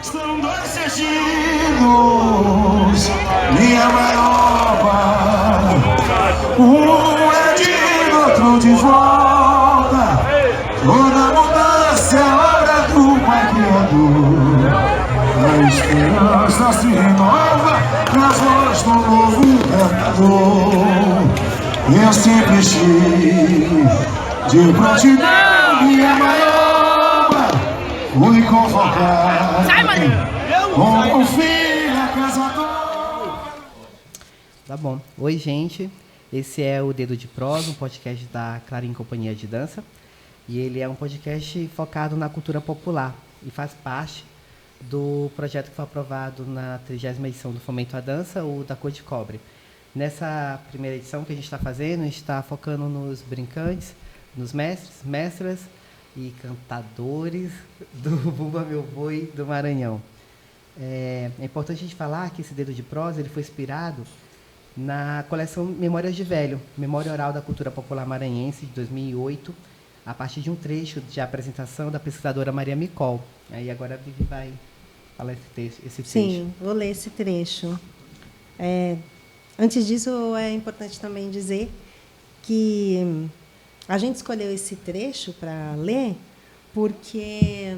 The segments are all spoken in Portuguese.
São dois destinos, minha maioba. Um é de outro de volta. Toda mudança é obra do Pai Criador. A esperança se renova nas voz do novo cantador. Eu sempre estive de prontidão, minha maioba. Fui convocado com o filho casador. Tá bom. Oi, gente. Esse é o Dedo de Prosa, um podcast da Clarim Companhia de Dança. E ele é um podcast focado na cultura popular e faz parte do projeto que foi aprovado na 30ª edição do Fomento à Dança, o da Cor de Cobre. Nessa primeira edição que a gente está fazendo, a gente está focando nos brincantes, nos mestres, mestras e cantadores do Bumba Meu Boi do Maranhão. É importante a gente falar que esse Dedo de Prosa ele foi inspirado na coleção Memórias de Velho, Memória Oral da Cultura Popular Maranhense, de 2008, a partir de um trecho de apresentação da pesquisadora Maria Micol. Aí agora a Vivi vai falar esse trecho. Sim, vou ler esse trecho. Antes disso, é importante também dizer que a gente escolheu esse trecho para ler porque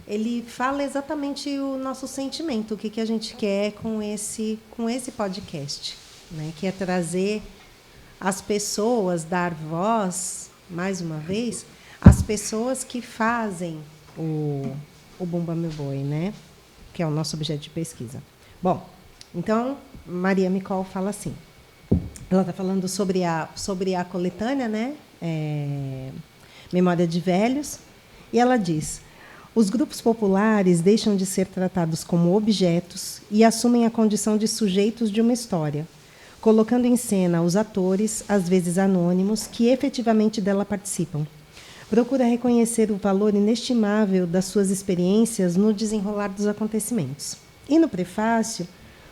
ele fala exatamente o nosso sentimento, o que a gente quer com esse podcast, né? Que é trazer as pessoas, dar voz, mais uma vez, às pessoas que fazem o Bumba Meu Boi, né? Que é o nosso objeto de pesquisa. Bom, então, Maria Micol fala assim. Ela está falando sobre a coletânea, né? Memória de Velhos, e ela diz: os grupos populares deixam de ser tratados como objetos e assumem a condição de sujeitos de uma história, colocando em cena os atores, às vezes anônimos, que efetivamente dela participam. Procura reconhecer o valor inestimável das suas experiências no desenrolar dos acontecimentos. E no prefácio,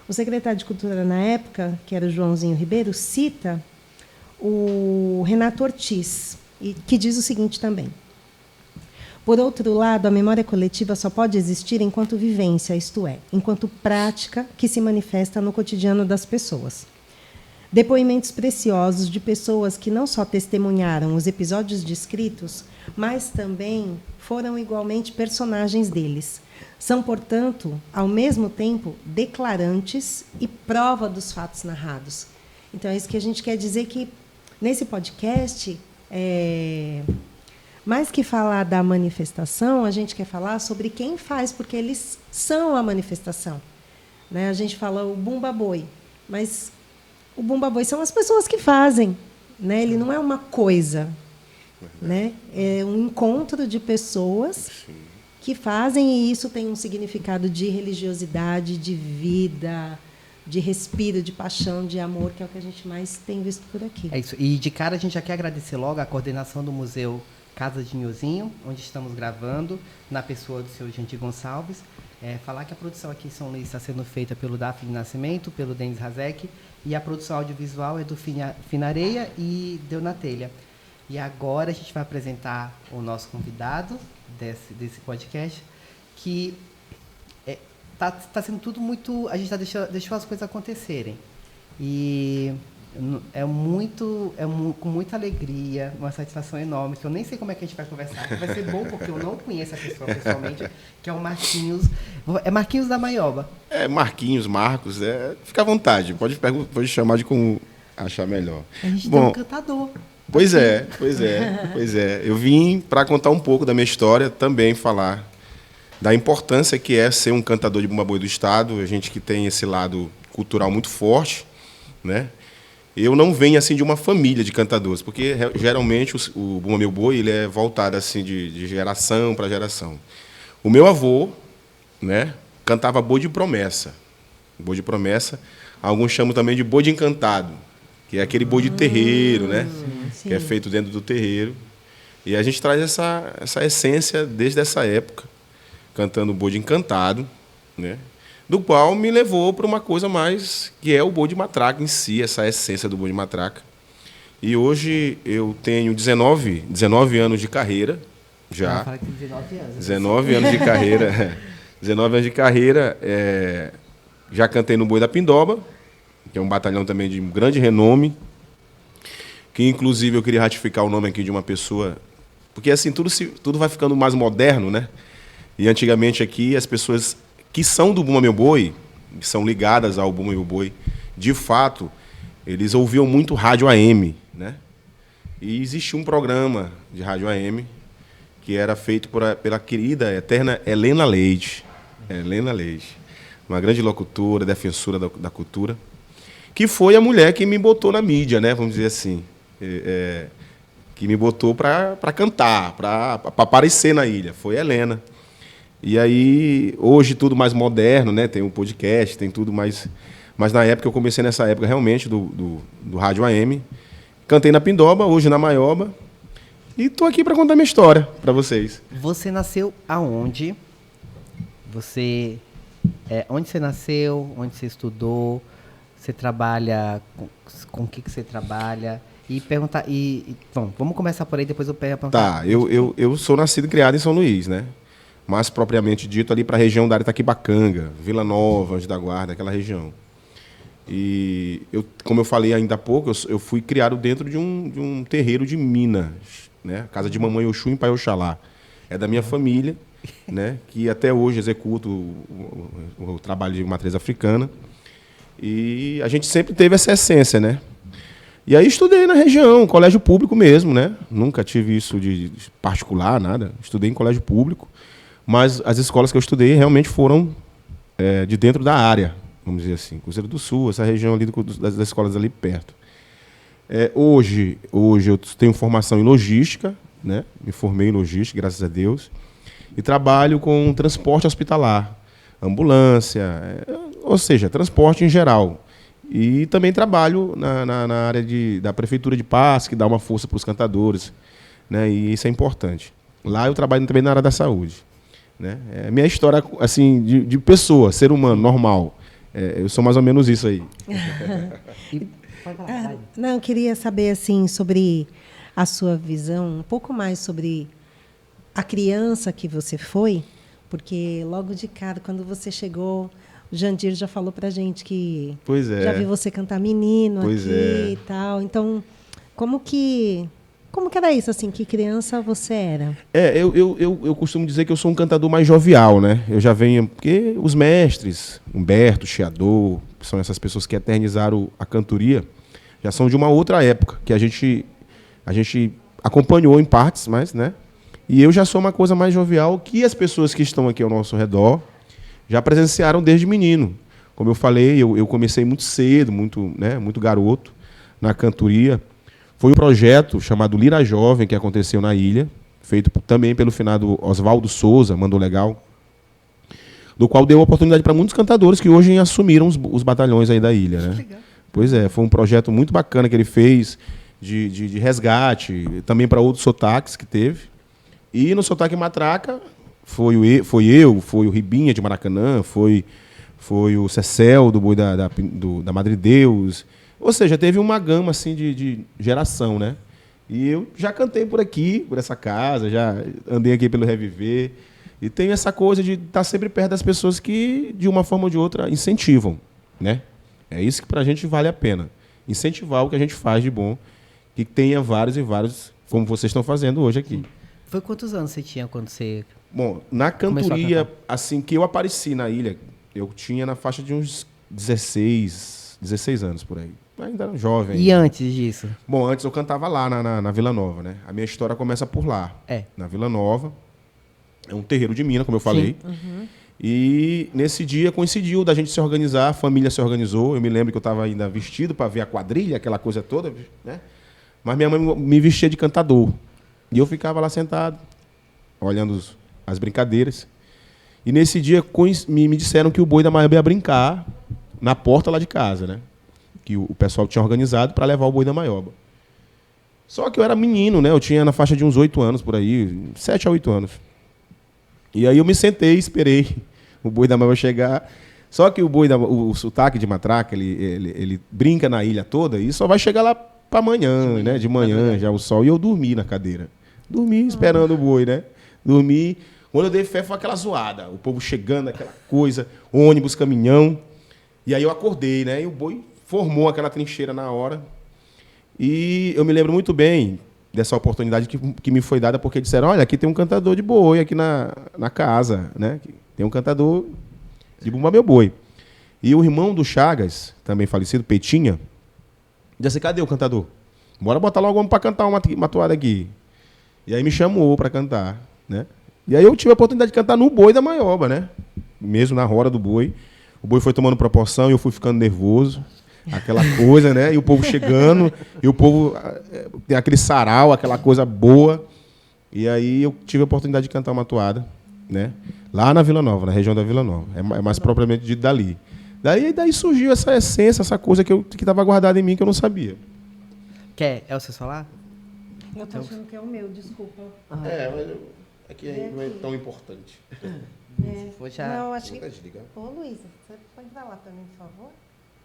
o secretário de Cultura na época, que era o Joãozinho Ribeiro, cita o Renato Ortiz, que diz o seguinte também: por outro lado, a memória coletiva só pode existir enquanto vivência, isto é, enquanto prática que se manifesta no cotidiano das pessoas. Depoimentos preciosos de pessoas que não só testemunharam os episódios descritos, mas também foram igualmente personagens deles. São, portanto, ao mesmo tempo, declarantes e prova dos fatos narrados. Então, é isso que a gente quer dizer, que nesse podcast, mais que falar da manifestação, a gente quer falar sobre quem faz, porque eles são a manifestação, né? A gente fala o Bumba Boi, mas o Bumba Boi são as pessoas que fazem, né? Ele não é uma coisa, né? É um encontro de pessoas que fazem, e isso tem um significado de religiosidade, de vida, de respiro, de paixão, de amor, que é o que a gente mais tem visto por aqui. É isso. E de cara a gente já quer agradecer logo a coordenação do Museu Casa de Nhozinho, onde estamos gravando, na pessoa do seu Gentil Gonçalves. Falar que a produção aqui em São Luís está sendo feita pelo Daphne Nascimento, pelo Denis Razek, e a produção audiovisual é do Finareia e deu na telha. E agora a gente vai apresentar o nosso convidado desse podcast, que tá sendo tudo muito... A gente deixou as coisas acontecerem. E com muita alegria, uma satisfação enorme, que eu nem sei como é que a gente vai conversar, que vai ser bom porque eu não conheço a pessoa pessoalmente, que é o Marquinhos. É Marquinhos da Maioba. Marquinhos, Marcos, fica à vontade, pode chamar de como achar melhor. A gente tem um cantador. Pois é. Eu vim para contar um pouco da minha história, também falar da importância que é ser um cantador de Bumba Boi do Estado, a gente que tem esse lado cultural muito forte, né? Eu não venho assim de uma família de cantadores, porque geralmente o Bumba Meu Boi ele é voltado assim de geração para geração. O meu avô, né, cantava boi de promessa. Boi de promessa, alguns chamam também de boi de encantado, que é aquele boi de terreiro, né, que é feito dentro do terreiro. E a gente traz essa essência desde essa época, cantando boi de encantado, né? Do qual me levou para uma coisa mais, que é o boi de matraca em si, essa essência do boi de matraca. E hoje eu tenho 19 anos de carreira, já. Fala que tem 19 anos. 19 anos de carreira. 19 anos de carreira. Já cantei no Boi da Pindoba, que é um batalhão também de grande renome, que inclusive eu queria ratificar o nome aqui de uma pessoa, porque assim, tudo vai ficando mais moderno, né? E antigamente aqui as pessoas que são do Bumba Meu Boi, que são ligadas ao Bumba Meu Boi, de fato, eles ouviam muito rádio AM, né? E existia um programa de rádio AM que era feito pela querida, eterna Helena Leite. Helena Leite. Uma grande locutora, defensora da cultura, que foi a mulher que me botou na mídia, né? Vamos dizer assim. Que me botou para cantar, para aparecer na ilha. Foi a Helena. E aí, hoje, tudo mais moderno, né? Tem um podcast, tem tudo mais... Mas na época, eu comecei nessa época realmente do rádio AM. Cantei na Pindoba, hoje na Maioba. E estou aqui para contar minha história para vocês. Você nasceu aonde? Onde você nasceu? Onde você estudou? Você trabalha... Com o que você trabalha? E perguntar... Bom, vamos começar por aí, depois eu perguntar. Tá, eu sou nascido e criado em São Luís, né? Mais propriamente dito ali para a região da Itaquibacanga, Vila Nova, Anjo da Guarda, aquela região. E, como eu falei ainda há pouco, eu fui criado dentro de um terreiro de Minas, né? Casa de Mamãe Oxum em Pai Oxalá. É da minha família, né? Que até hoje executo o trabalho de matriz africana. E a gente sempre teve essa essência, né? E aí estudei na região, colégio público mesmo, né? Nunca tive isso de particular, nada. Estudei em colégio público, mas as escolas que eu estudei realmente foram de dentro da área, vamos dizer assim. Cruzeiro do Sul, essa região ali das escolas ali perto. Hoje eu tenho formação em logística, né? Me formei em logística, graças a Deus. E trabalho com transporte hospitalar, ambulância, ou seja, transporte em geral. E também trabalho na área da Prefeitura de Paz, que dá uma força para os cantadores, né? E isso é importante. Lá eu trabalho também na área da saúde, né? É minha história assim, de pessoa, ser humano, normal. Eu sou mais ou menos isso aí. Não, eu queria saber assim, sobre a sua visão, um pouco mais sobre a criança que você foi, porque logo de cara, quando você chegou... O Jandir já falou pra gente que já viu você cantar menino aqui e tal. Então, como que era isso, assim? Que criança você era? Eu costumo dizer que eu sou um cantador mais jovial, né? Eu já venho... Porque os mestres, Humberto, Chiador, que são essas pessoas que eternizaram a cantoria, já são de uma outra época, que a gente acompanhou em partes, mas, né? E eu já sou uma coisa mais jovial que as pessoas que estão aqui ao nosso redor já presenciaram desde menino. Como eu falei, eu comecei muito cedo, muito garoto, na cantoria. Foi um projeto chamado Lira Jovem, que aconteceu na ilha, feito também pelo finado Oswaldo Souza, mandou legal, do qual deu oportunidade para muitos cantadores que hoje assumiram os batalhões aí da ilha, né? Pois é, foi um projeto muito bacana que ele fez, de resgate, também para outros sotaques que teve. E no sotaque matraca, foi o Ribinha de Maracanã, foi o Cecel do Boi da Madre Deus. Ou seja, teve uma gama assim, de geração, né? E eu já cantei por aqui, por essa casa, já andei aqui pelo Reviver. E tenho essa coisa de estar sempre perto das pessoas que, de uma forma ou de outra, incentivam, né? É isso que pra gente vale a pena. Incentivar o que a gente faz de bom, que tenha vários e vários, como vocês estão fazendo hoje aqui. Foi quantos anos você tinha quando você... Bom, na cantoria, assim que eu apareci na ilha, eu tinha na faixa de uns 16 anos por aí. Ainda era jovem. E antes disso? Bom, antes eu cantava lá na Vila Nova, né? A minha história começa por lá. Na Vila Nova. É um terreiro de mina, como eu falei. Uhum. E nesse dia coincidiu da gente se organizar, a família se organizou. Eu me lembro que eu estava ainda vestido para ver a quadrilha, aquela coisa toda, né? Mas minha mãe me vestia de cantador. E eu ficava lá sentado, olhando as brincadeiras. E nesse dia me disseram que o Boi da Maioba ia brincar na porta lá de casa, né? Que o pessoal tinha organizado para levar o Boi da Maioba. Só que eu era menino, né? Eu tinha na faixa de uns 8 anos por aí, 7 a 8 anos. E aí eu me sentei e esperei o Boi da Maioba chegar. Só que o sotaque de matraca, ele brinca na ilha toda e só vai chegar lá para amanhã, né? De manhã, já o sol. E eu dormi na cadeira. Dormi esperando o boi, né? Dormi. Quando eu dei fé, foi aquela zoada. O povo chegando, aquela coisa, ônibus, caminhão. E aí eu acordei, né? E o boi formou aquela trincheira na hora. E eu me lembro muito bem dessa oportunidade que me foi dada, porque disseram, olha, aqui tem um cantador de boi aqui na casa, né? Tem um cantador de Bumba Meu Boi. E o irmão do Chagas, também falecido, Petinha, disse, cadê o cantador? Bora botar logo homem para cantar uma toada aqui. E aí me chamou para cantar, né? E aí eu tive a oportunidade de cantar no boi da Maioba, né? Mesmo na roda do boi. O boi foi tomando proporção e eu fui ficando nervoso. Aquela coisa, né? E o povo chegando, e o povo tem aquele sarau, aquela coisa boa. E aí eu tive a oportunidade de cantar uma toada, né? Lá na Vila Nova, na região da Vila Nova. É mais propriamente dito dali. Daí surgiu essa essência, essa coisa que estava guardada em mim que eu não sabia. Quer? É o seu celular? Eu tô achando que é o meu, desculpa. Mas aqui não é tão importante. Vou já... Não, acho que... Vou desligar. Ô, Luísa, você pode falar para mim, por favor?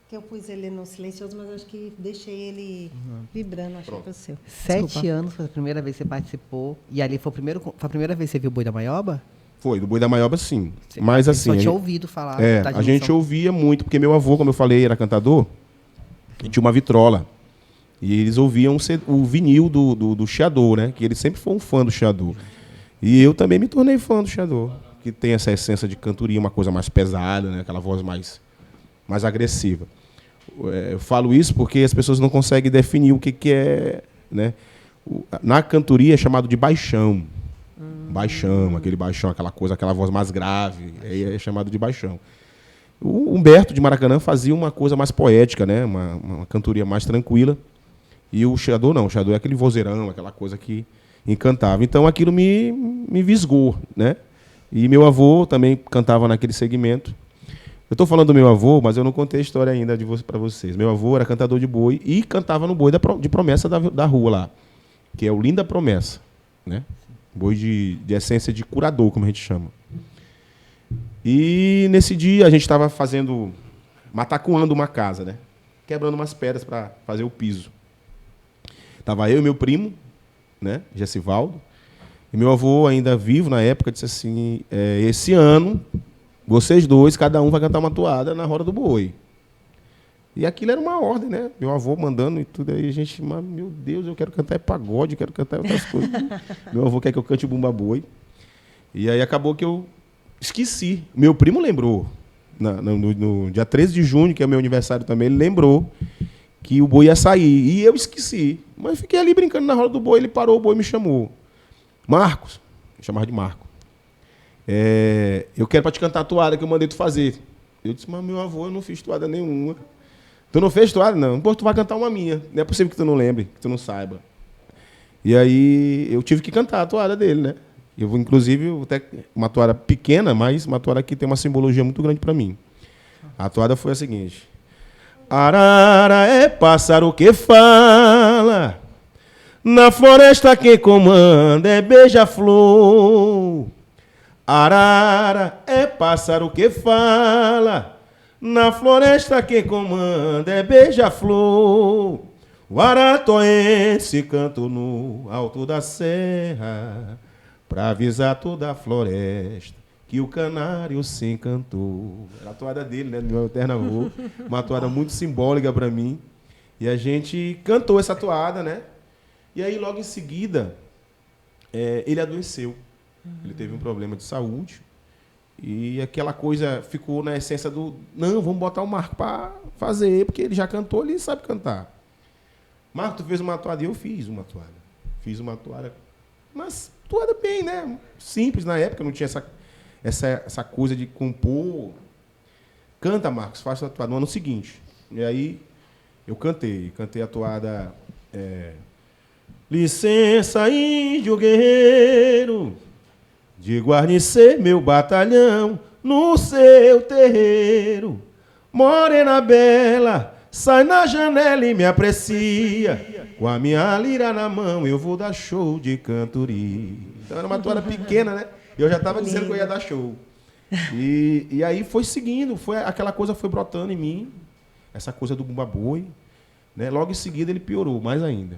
Que eu pus ele no silencioso, mas acho que deixei ele vibrando, acho que foi o seu. 7 anos foi a primeira vez que você participou. E ali foi a primeira vez que você viu o Boi da Maioba? Foi, do Boi da Maioba, sim. Mas assim... Só tinha ouvido falar. A gente ouvia muito, porque meu avô, como eu falei, era cantador, e tinha uma vitrola. E eles ouviam o vinil do Chiador, né? Que ele sempre foi um fã do Chiador. E eu também me tornei fã do Chiador, que tem essa essência de cantoria, uma coisa mais pesada, né? Aquela voz mais agressiva. Eu falo isso porque as pessoas não conseguem definir o que é, né? Na cantoria é chamado de baixão. Baixão, aquele baixão, aquela coisa, aquela voz mais grave, é chamado de baixão. O Humberto de Maracanã fazia uma coisa mais poética, né? Uma cantoria mais tranquila. E o Chiador não, o Chiador é aquele vozeirão, aquela coisa que encantava. Então aquilo me visgou, né? E meu avô também cantava naquele segmento. Eu estou falando do meu avô, mas eu não contei a história ainda para vocês. Meu avô era cantador de boi e cantava no boi de promessa da rua lá, que é o Linda Promessa, né? Boi de essência de curador, como a gente chama. E nesse dia a gente estava matacoando uma casa, né? Quebrando umas pedras para fazer o piso. Tava eu e meu primo, né? Gessivaldo. E meu avô, ainda vivo na época, disse assim, esse ano, vocês dois, cada um vai cantar uma toada na roda do boi. E aquilo era uma ordem, né? Meu avô mandando e tudo. Aí a gente, meu Deus, eu quero cantar pagode, eu quero cantar outras coisas. Meu avô quer que eu cante Bumba Boi. E aí acabou que eu esqueci. Meu primo lembrou. No dia 13 de junho, que é o meu aniversário também, ele lembrou que o boi ia sair. E eu esqueci. Mas fiquei ali brincando na roda do boi, ele parou, o boi me chamou. Marcos, eu chamava de Marco. Eu quero para te cantar a toada que eu mandei tu fazer. Eu disse, mas meu avô, eu não fiz toada nenhuma. Tu não fez toada? Não. Pô, tu vai cantar uma minha. Não é possível que tu não lembre, que tu não saiba. E aí eu tive que cantar a toada dele, né? Eu vou, inclusive, até uma toada pequena, mas uma toada que tem uma simbologia muito grande para mim. A toada foi a seguinte. Arara é pássaro que fala, na floresta quem comanda é beija-flor. Arara é pássaro que fala, na floresta quem comanda é beija-flor. O aratoense canto no alto da serra, pra avisar toda a floresta que o canário se encantou. Era a toada dele, né, do meu eterno avô. Uma toada muito simbólica para mim. E a gente cantou essa toada, né? E aí, logo em seguida, ele adoeceu. Ele teve um problema de saúde. E aquela coisa ficou na essência do... Não, vamos botar o Marco para fazer, porque ele já cantou, ele sabe cantar. Marco, tu fez uma toada? E eu fiz uma toada. Fiz uma toada, mas toada bem, né? Simples na época, não tinha essa coisa de compor. Canta, Marcos, faça a toada no ano seguinte. E aí eu cantei a toada... Licença, índio guerreiro, de guarnecer meu batalhão no seu terreiro. Morena bela, sai na janela e me aprecia. Com a minha lira na mão eu vou dar show de cantoria. Então era uma toada pequena, né? Eu já estava dizendo que eu ia dar show. E aí foi seguindo, aquela coisa foi brotando em mim, essa coisa do Bumba Boi, né? Logo em seguida ele piorou mais ainda.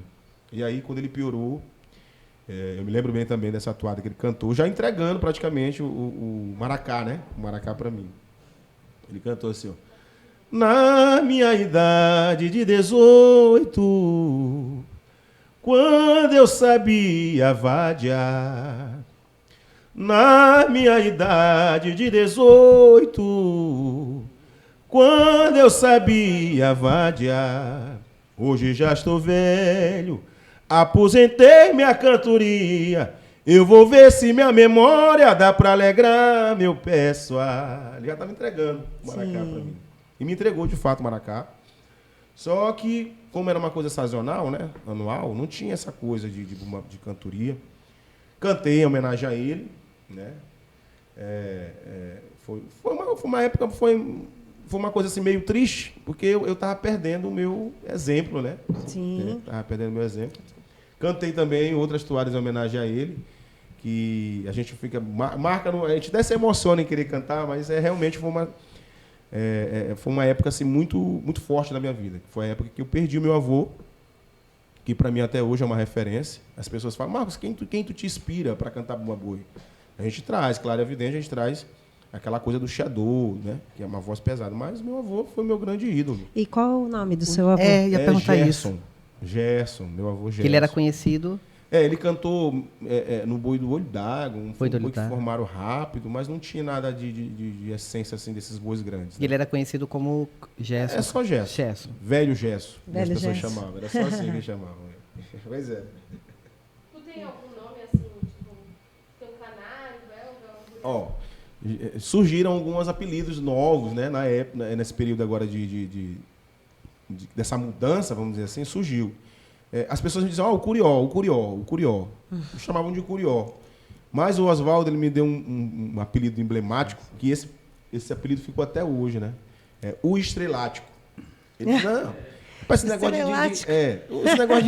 E aí quando ele piorou, Eu me lembro bem também dessa toada que ele cantou, já entregando praticamente o maracá, né? O maracá para mim. Ele cantou assim, ó. Na minha idade de 18, quando eu sabia vadiar. Na minha idade de 18, quando eu sabia vadiar. Hoje já estou velho, aposentei minha cantoria. Eu vou ver se minha memória dá pra alegrar meu pessoal. Ele já estava entregando o maracá para mim. E me entregou de fato o maracá. Só que, como era uma coisa sazonal, né, anual, não tinha essa coisa de cantoria. Cantei em homenagem a ele, né? Foi uma época, foi uma coisa assim meio triste, porque eu estava perdendo o meu exemplo, né? Sim. Estava perdendo o meu exemplo. Cantei também outras toadas em homenagem a ele, que a gente fica marca, a gente até se emociona em querer cantar, mas realmente foi uma época assim muito forte na minha vida. Foi a época que eu perdi o meu avô, que para mim até hoje é uma referência. As pessoas falam: Marcos, quem tu te inspira para cantar Bumba Boi? A gente traz, claro, é evidente, a gente traz aquela coisa do Shadow, né? Que é uma voz pesada. Mas meu avô foi meu grande ídolo. E qual o nome do seu avô? Ia perguntar Gerson. isso. Gerson, meu avô Gerson. Que ele era conhecido. Ele cantou no Boi do Olho d'Água, um boi que d'Água. formaram rápido, mas não tinha nada de essência assim desses bois grandes. E ele era conhecido como Gerson. É só Gerson. Gerson. Velho Gerson. Velho as pessoas Gerson. chamavam. Era só assim que chamavam. Pois é. Tu tem algum nome assim, tipo, tem um canário, belga? Surgiram alguns apelidos novos, né, na época, nesse período agora dessa mudança, vamos dizer assim, surgiu. As pessoas me diziam: o Curió. Me chamavam de Curió. Mas o Oswaldo, ele me deu um apelido emblemático, que esse apelido ficou até hoje, né? O Estrelático. Ele disse: não, esse negócio esse negócio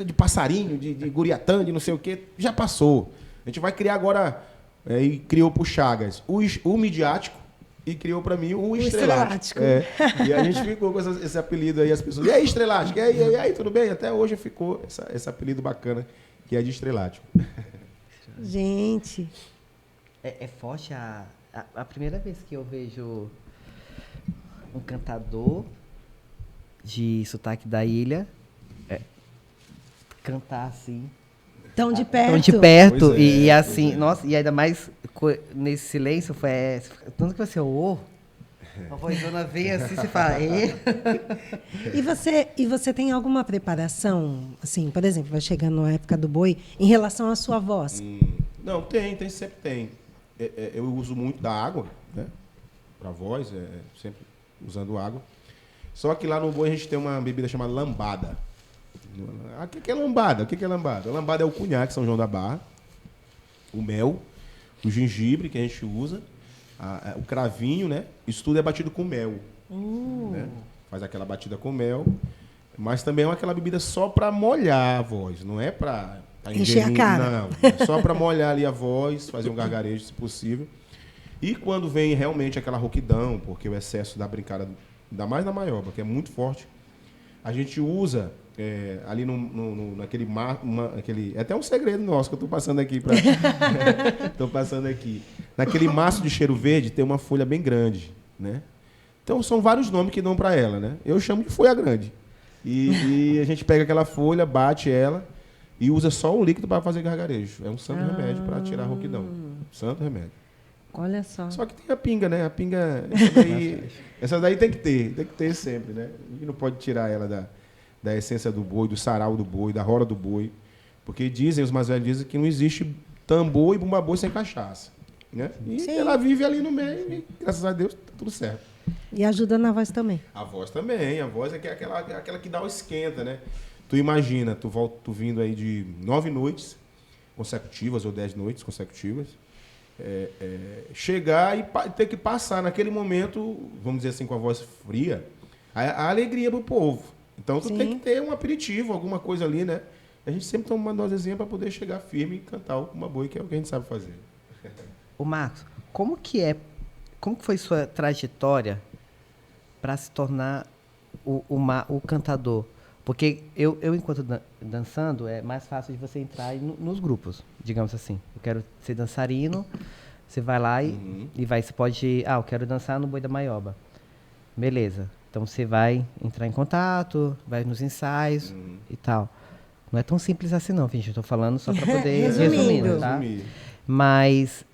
de passarinho, de guriatã, de não sei o quê, já passou. A gente vai criar agora, e criou pro Chagas o midiático, e criou para mim o Estrelático. E a gente ficou com esse apelido aí, as pessoas: e aí, Estrelático? E aí, tudo bem? Até hoje ficou esse apelido bacana, que é de Estrelático. Gente. É forte a primeira vez que eu vejo um cantador de sotaque da ilha cantar assim. Tão de perto. Tão de perto. Pois é, E pois assim, é. nossa, e ainda mais nesse silêncio, tanto que você a vozona vem assim, você fala, E você tem alguma preparação, assim, por exemplo, vai chegando na época do boi, em relação à sua voz? Não, sempre tem. Eu uso muito da água, né? Para voz, sempre usando água. Só que lá no boi a gente tem uma bebida chamada lambada. O que é lambada? A lambada é o cunhaque, São João da Barra, o mel, o gengibre que a gente usa, o cravinho, né? Isso tudo é batido com mel. Né? Faz aquela batida com mel, mas também é aquela bebida só para molhar a voz, não é para encher a cara. Não, é só para molhar ali a voz, fazer um gargarejo, se possível. E quando vem realmente aquela rouquidão, porque o excesso da brincada, ainda mais na maioba, que é muito forte, a gente usa ali naquele é até um segredo nosso que eu estou passando aqui. Estou passando aqui. Naquele maço de cheiro verde tem uma folha bem grande, né? Então são vários nomes que dão para ela, né? Eu chamo de folha grande. E a gente pega aquela folha, bate ela e usa só o líquido para fazer gargarejo. É um santo remédio para tirar a rouquidão. Santo remédio. Olha só. Só que tem a pinga, né? A pinga, essa daí tem que ter sempre, né? A gente não pode tirar ela da essência do boi, do sarau do boi, da rola do boi, porque os mais velhos dizem que não existe tambor e bumba boi sem cachaça, né? E Sim. ela vive ali no meio e, graças a Deus, tá tudo certo. E ajuda na voz também. A voz também, a voz é aquela que dá o esquenta, né? Tu imagina, tu vindo aí de 9 noites consecutivas ou 10 noites consecutivas, chegar e ter que passar naquele momento, vamos dizer assim, com a voz fria, a alegria pro povo. Então tu tem que ter um aperitivo, alguma coisa ali, né? A gente sempre toma uma dosezinha para poder chegar firme e cantar uma boi, que é o que a gente sabe fazer. Ô Marcos, como que foi sua trajetória para se tornar o cantador? Porque eu enquanto dançando, é mais fácil de você entrar nos grupos, digamos assim. Eu quero ser dançarino, você vai lá e vai, você pode, eu quero dançar no Boi da Maioba. Beleza. Então você vai entrar em contato, vai nos ensaios e tal. Não é tão simples assim não, gente. Eu tô falando só para poder Resumindo. tá? Mas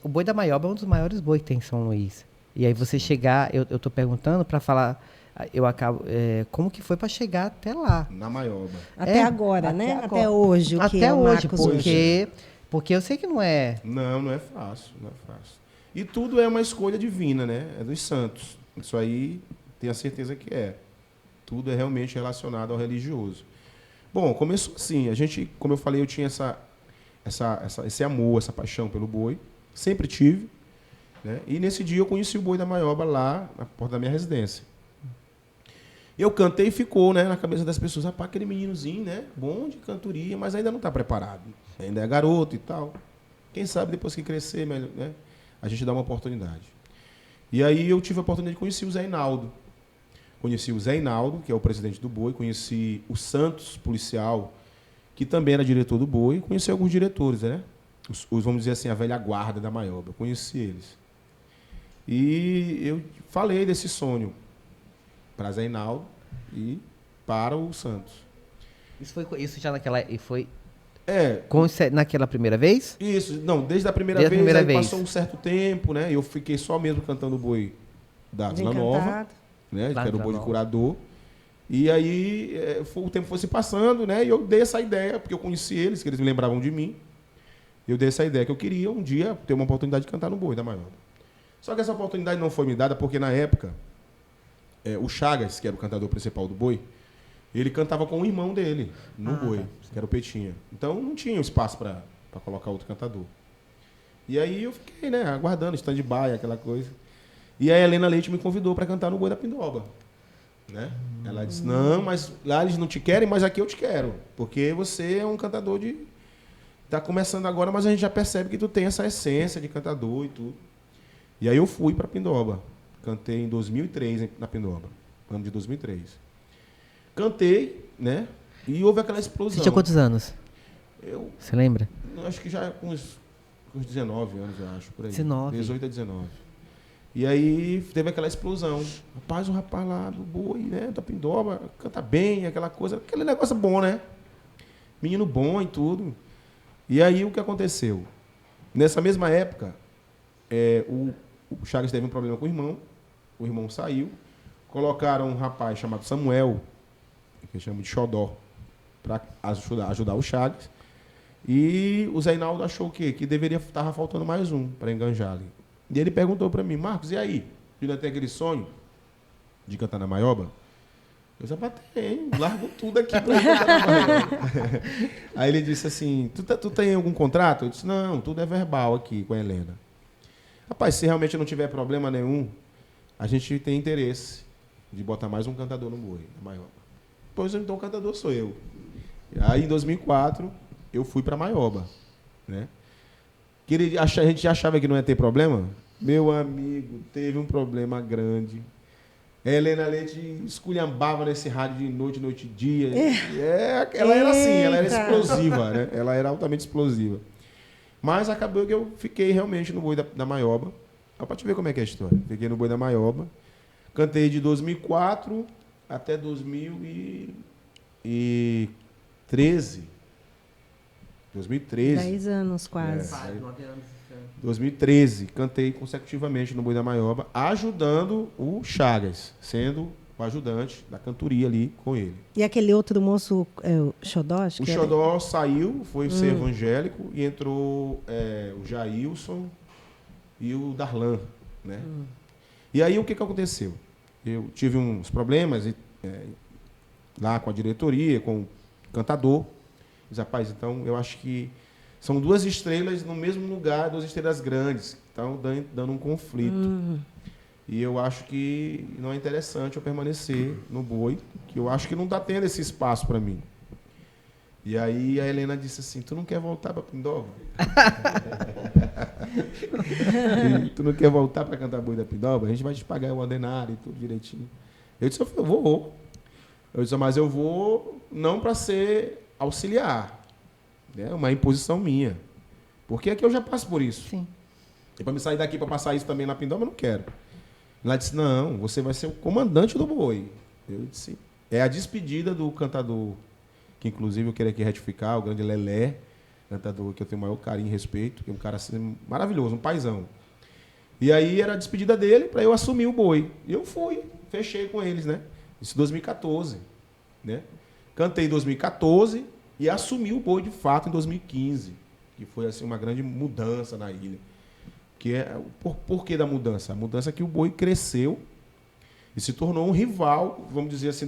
o Boi da Maioba é um dos maiores bois que tem em São Luís. E aí você chegar, eu tô perguntando para falar, eu acabo, como que foi para chegar até lá? Na Maioba. Até agora, né? agora. Até hoje. O que Até é o hoje, Marcos porque eu sei que não é. Não é fácil, não é fácil. E tudo é uma escolha divina, né? É dos santos. Isso aí, tenho a certeza que é. Tudo é realmente relacionado ao religioso. Bom, começou assim. A gente, como eu falei, eu tinha esse amor, essa paixão pelo boi. Sempre tive. Né? E nesse dia eu conheci o Boi da Maioba lá na porta da minha residência. Eu cantei e ficou, né, na cabeça das pessoas, rapaz, aquele meninozinho, né, bom de cantoria, mas ainda não está preparado. Ainda é garoto e tal. Quem sabe depois que crescer, melhor, né, a gente dá uma oportunidade. E aí eu tive a oportunidade de conhecer o Zé Hinaldo. Conheci o Zé Hinaldo, que é o presidente do Boi, conheci o Santos, policial, que também era diretor do Boi, conheci alguns diretores, né? Os vamos dizer assim, a velha guarda da Maioba. Eu conheci eles. E eu falei desse sonho para Zé Hinaldo e para o Santos. Isso já naquela... E foi É. Naquela primeira vez? Isso, não, desde a primeira Desde a vez, primeira aí vez. passou um certo tempo, né? Eu fiquei só mesmo cantando o Boi da Vila Nova, né? Lá Que era o da Boi de Nova. Curador. E aí o tempo foi se passando, né? E eu dei essa ideia, porque eu conheci eles, que eles me lembravam de mim. Eu dei essa ideia que eu queria um dia ter uma oportunidade de cantar no Boi da Maioba. Só que essa oportunidade não foi me dada porque na época o Chagas, que era o cantador principal do Boi, ele cantava com o irmão dele no Boi, que era o Petinha. Então não tinha espaço para colocar outro cantador. E aí eu fiquei, né, aguardando, stand-by, aquela coisa. E a Helena Leite me convidou para cantar no Boi da Pindoba. Né? Ela disse, não, mas lá eles não te querem, mas aqui eu te quero. Porque você é um cantador de... Tá começando agora, mas a gente já percebe que tu tem essa essência de cantador e tudo. E aí eu fui para Pindoba. Cantei em 2003 na Pindoba. Ano de 2003. Cantei, né? E houve aquela explosão. Você tinha quantos anos? Você lembra? Acho que já com uns 19 anos, eu acho, por aí. 19. 18 a 19. E aí teve aquela explosão. Rapaz, o rapaz lá do Boi, né? Da Pindoba, canta bem, aquela coisa. Aquele negócio bom, né? Menino bom e tudo. E aí o que aconteceu? Nessa mesma época, o Chagas teve um problema com o irmão saiu, colocaram um rapaz chamado Samuel, que chama de Xodó, para ajudar o Chagas, e o Zé Hinaldo achou o quê? Que estava faltando mais um para enganjar ali. E ele perguntou para mim, Marcos, e aí? Ainda tem aquele sonho de cantar na Maioba? Eu já tem, largo tudo aqui para cantar na Maioba. Aí ele disse assim, tu tem algum contrato? Eu disse, não, tudo é verbal aqui com a Helena. Rapaz, se realmente não tiver problema nenhum, a gente tem interesse de botar mais um cantador no Boi, na Maioba. Pois então o cantador sou eu. Aí em 2004, eu fui para Maioba. Né? A gente achava que não ia ter problema? Meu amigo, teve um problema grande. A Helena Leite esculhambava nesse rádio de noite e dia. Ela era assim, ela era explosiva, né? Ela era altamente explosiva. Mas acabou que eu fiquei realmente no Boi da Maioba. Para te ver como é que é a história. Fiquei no Boi da Maioba. Cantei de 2004 até 2013. 2013. 10 anos quase. 2013. Cantei consecutivamente no Boi da Maioba, ajudando o Chagas, sendo o ajudante da cantoria ali com ele. E aquele outro moço, o Xodó? O Xodó saiu, foi ser evangélico, e entrou o Jailson e o Darlan. Né? E aí o que aconteceu? Eu tive uns problemas lá com a diretoria, com o cantador. Disse, rapaz, então eu acho que são duas estrelas no mesmo lugar, duas estrelas grandes, que estão dando um conflito. E eu acho que não é interessante eu permanecer no Boi, que eu acho que não está tendo esse espaço para mim. E aí a Helena disse assim, tu não quer voltar para Pindoba? Tu não quer voltar para cantar Boi da Pindoba? A gente vai te pagar o ordenário e tudo direitinho. Eu disse, eu vou. Eu disse, mas eu vou não para ser auxiliar. É uma imposição minha. Porque aqui eu já passo por isso. Sim. E para me sair daqui para passar isso também na Pindoba, eu não quero. Ela disse, não, você vai ser o comandante do boi. Eu disse, é a despedida do cantador, que inclusive eu queria aqui retificar, o grande Lelé, cantador que eu tenho o maior carinho e respeito, que é um cara assim, maravilhoso, um paizão. E aí era a despedida dele para eu assumir o boi. E eu fui, fechei com eles, né? Isso em 2014, né? Cantei em 2014 e assumi o boi de fato em 2015, que foi assim uma grande mudança na ilha. Que é por que da mudança? A mudança é que o boi cresceu e se tornou um rival, vamos dizer assim,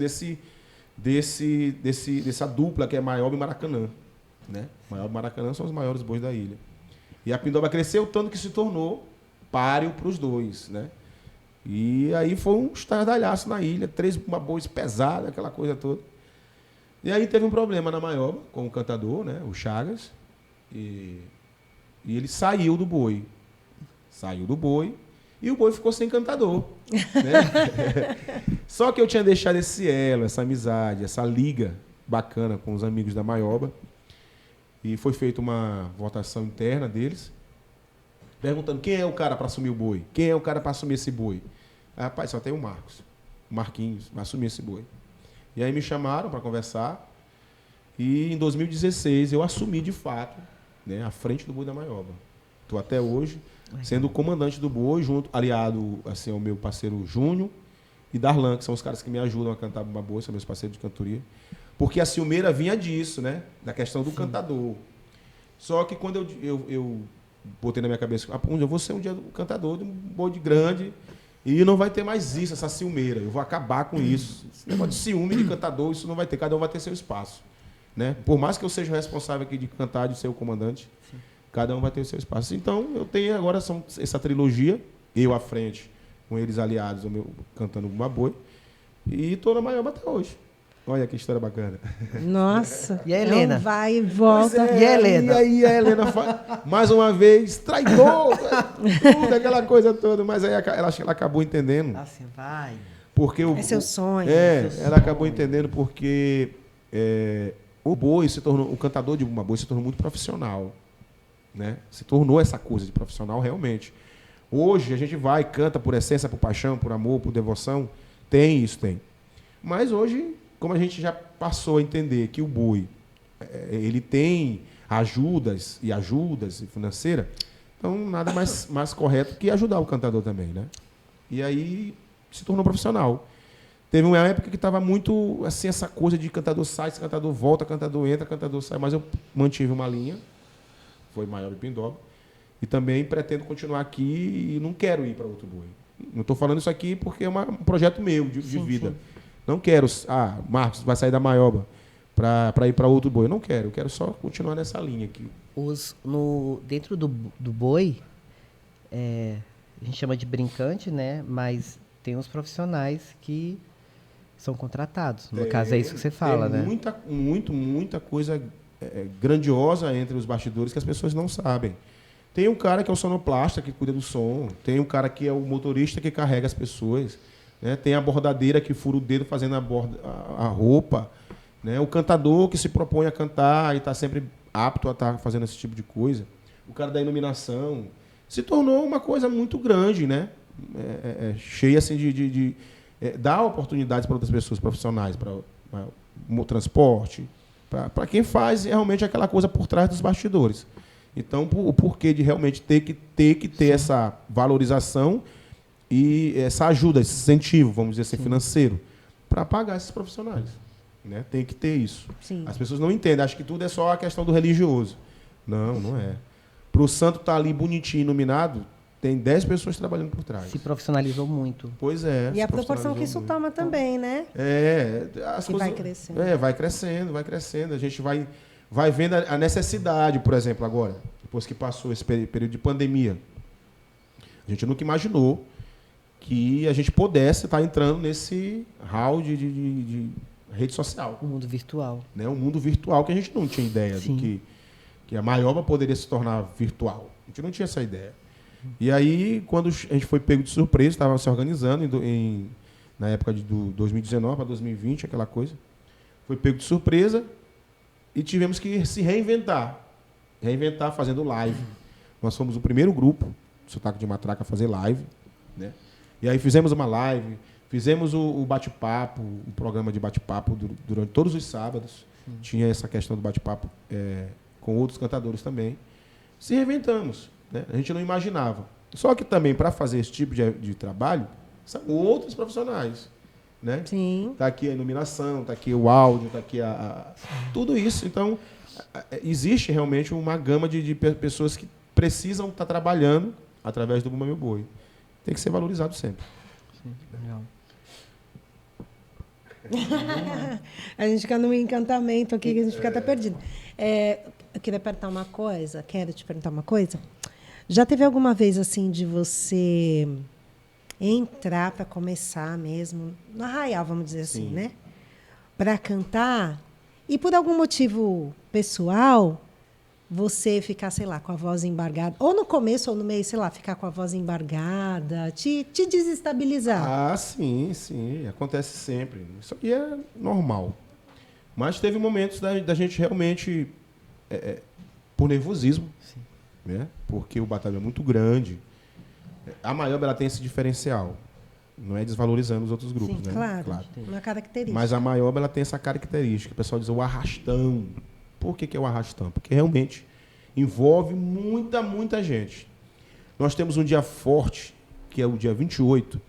dessa dupla que é Maioba e Maracanã, né? Maioba e Maracanã são os maiores bois da ilha. E a Pindoba cresceu tanto que se tornou páreo para os dois, né? E aí foi um estardalhaço na ilha, 3 bois pesados, aquela coisa toda. E aí teve um problema na Maioba com o cantador, né? O Chagas, e ele saiu do boi. Saiu do boi e o boi ficou sem cantador. Né? Só que eu tinha deixado esse elo, essa amizade, essa liga bacana com os amigos da Maioba. E foi feita uma votação interna deles, perguntando quem é o cara para assumir o boi? Quem é o cara para assumir esse boi? Aí, rapaz, só tem o Marcos. O Marquinhos vai assumir esse boi. E aí me chamaram para conversar. E em 2016 eu assumi de fato, né, à frente do boi da Maioba. Estou até hoje sendo o comandante do boi, junto, aliado assim, ao meu parceiro Júnior e Darlan, que são os caras que me ajudam a cantar Bumba Boi, são meus parceiros de cantoria. Porque a Silmeira vinha disso, né? Da questão do cantador. Só que quando eu botei na minha cabeça, eu vou ser um dia cantador de um boi de grande e não vai ter mais isso, essa Silmeira. Eu vou acabar com isso. Esse negócio de ciúme de cantador, isso não vai ter. Cada um vai ter seu espaço. Né? Por mais que eu seja o responsável aqui de cantar, de ser o comandante, sim, cada um vai ter o seu espaço. Então, eu tenho agora essa trilogia, eu à frente, com eles aliados, cantando Bumba Boi, e estou na Maioba até hoje. Olha que história bacana. Nossa. E a Helena? Vai e volta. E a Helena? E aí a Helena mais uma vez, traidor, tudo, aquela coisa toda. Mas aí ela acabou entendendo. Assim, vai. Porque É seu sonho. Ela acabou entendendo porque o boi se tornou, o cantador de Bumba Boi se tornou muito profissional. Né? Se tornou essa coisa de profissional realmente. Hoje a gente vai, canta por essência, por paixão, por amor, por devoção. Tem isso, tem. Mas hoje, como a gente já passou a entender que o boi ele tem ajudas financeiras, então nada mais correto que ajudar o cantador também, né? E aí se tornou profissional. Teve uma época que estava muito assim, essa coisa de cantador sai, cantador volta, cantador entra, cantador sai, mas eu mantive uma linha, foi Maioba e Pindoba, e também pretendo continuar aqui e não quero ir para outro boi. Não estou falando isso aqui porque é um projeto meu de vida. Sim. Não quero, Marcos vai sair da Maioba para ir para outro boi. Eu não quero, eu quero só continuar nessa linha aqui. Dentro do boi, a gente chama de brincante, né? Mas tem uns profissionais que são contratados. No caso, é isso que você fala, né? Muita coisa grandiosa entre os bastidores que as pessoas não sabem. Tem um cara que é o sonoplasta, que cuida do som. Tem um cara que é o motorista que carrega as pessoas. Né? Tem a bordadeira que fura o dedo fazendo a roupa. Né? O cantador que se propõe a cantar e está sempre apto a estar fazendo esse tipo de coisa. O cara da iluminação. Se tornou uma coisa muito grande, né? Cheia assim, de dar oportunidades para outras pessoas profissionais, para o transporte, para quem faz realmente aquela coisa por trás dos bastidores. Então, o porquê de realmente ter que ter essa valorização e essa ajuda, esse incentivo, vamos dizer assim, financeiro, para pagar esses profissionais. Né? Tem que ter isso. Sim. As pessoas não entendem, acham que tudo é só a questão do religioso. Não, não é. Para o santo estar ali bonitinho, iluminado, tem 10 pessoas trabalhando por trás. Se profissionalizou muito. Pois é. E a proporção que isso toma também, né? As coisas, vai crescendo. Vai crescendo. A gente vai vendo a necessidade, por exemplo, agora, depois que passou esse período de pandemia. A gente nunca imaginou que a gente pudesse estar entrando nesse hall de rede social. O mundo virtual. Né? Um mundo virtual que a gente não tinha ideia de que a Maioba poderia se tornar virtual. A gente não tinha essa ideia. E aí, quando a gente foi pego de surpresa, estava se organizando na época do 2019 para 2020, aquela coisa. Foi pego de surpresa e tivemos que se reinventar. Reinventar fazendo live. Nós fomos o primeiro grupo, Sotaque de Matraca, a fazer live, né? E aí fizemos uma live, fizemos o bate-papo, o programa de bate-papo durante todos os sábados. Tinha essa questão do bate-papo com outros cantadores também. Se reinventamos, né? A gente não imaginava. Só que também, para fazer esse tipo de trabalho, são outros profissionais, né? Sim. Está aqui a iluminação, está aqui o áudio, está aqui tudo isso. Então, existe realmente uma gama de pessoas que precisam estar trabalhando através do Bumba Meu Boi. Tem que ser valorizado sempre. Legal. A gente fica num encantamento aqui, que a gente fica até perdido. Eu queria perguntar uma coisa. Quero te perguntar uma coisa. Já teve alguma vez assim de você entrar para começar mesmo no arraial, vamos dizer assim, Sim. né? Para cantar e por algum motivo pessoal você ficar, sei lá, com a voz embargada, ou no começo ou no meio, sei lá, ficar com a voz embargada, te desestabilizar? Ah, sim, sim. Acontece sempre. Isso aqui é normal. Mas teve momentos da gente realmente, por nervosismo, né? Porque o batalhão é muito grande. A Maioba, ela tem esse diferencial. Não é desvalorizando os outros grupos, Sim, né? claro. Uma característica. Mas a Maioba, ela tem essa característica. O pessoal diz o arrastão. Por que é o arrastão? Porque realmente envolve muita gente. Nós temos um dia forte, que é o dia 28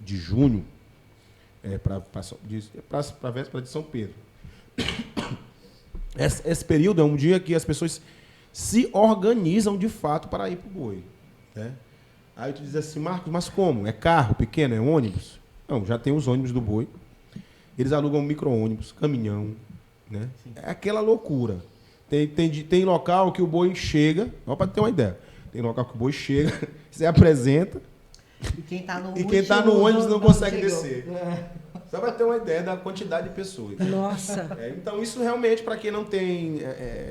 de junho, para a véspera de São Pedro. Esse período é um dia que as pessoas se organizam de fato para ir para o boi, né? Aí tu diz assim, Marcos, mas como? É carro pequeno? É ônibus? Não, já tem os ônibus do boi. Eles alugam micro-ônibus, caminhão, né? É aquela loucura. Tem local que o boi chega, só para ter uma ideia. Tem local que o boi chega, você apresenta, E quem está no, ônibus não consegue descer. Só para ter uma ideia da quantidade de pessoas. Nossa. Então, isso realmente, para quem não tem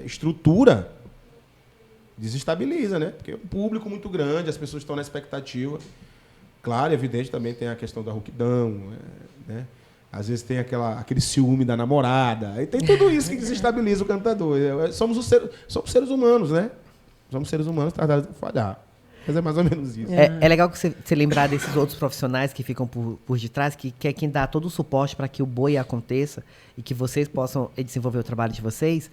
estrutura, desestabiliza, né? Porque é um público muito grande, as pessoas estão na expectativa. Claro, evidente, também tem a questão da rouquidão, né? Às vezes tem aquele ciúme da namorada. E tem tudo isso que desestabiliza o cantador. Somos seres humanos, né? Somos seres humanos tratados de falhar. Mas é mais ou menos isso. É legal que você lembrar desses outros profissionais que ficam por detrás, que é quem dá todo o suporte para que o boi aconteça e que vocês possam desenvolver o trabalho de vocês.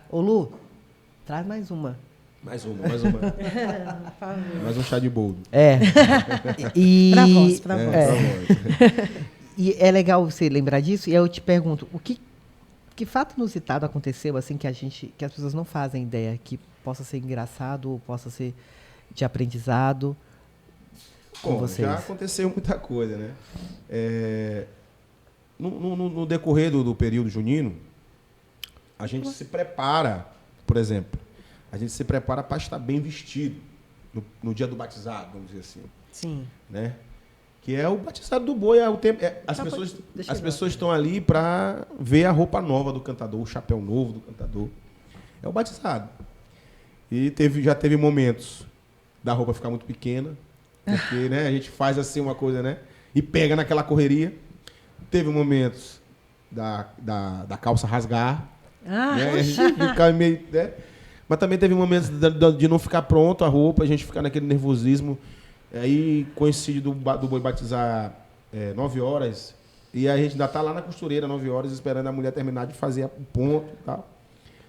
Ô Lu, traz mais uma. Mais uma. Mais um chá de boldo. Pra voz. E é legal você lembrar disso, e aí eu te pergunto, que fato inusitado aconteceu, assim, que as pessoas não fazem ideia, que possa ser engraçado ou possa ser de aprendizado com vocês? Já aconteceu muita coisa, né? No decorrer do período junino, a gente se prepara, por exemplo, para estar bem vestido no dia do batizado, vamos dizer assim. Sim. Né? Que é o batizado do boi. As pessoas estão ali para ver a roupa nova do cantador, o chapéu novo do cantador. É o batizado. E já teve momentos da roupa ficar muito pequena, porque, né, a gente faz assim uma coisa, né, e pega naquela correria. Teve momentos da calça rasgar, né, a gente fica meio, né? Mas também teve momentos de não ficar pronto a roupa, a gente ficar naquele nervosismo. Aí coincide do boi batizar 9 horas, e a gente ainda está lá na costureira 9 horas esperando a mulher terminar de fazer o ponto e tal.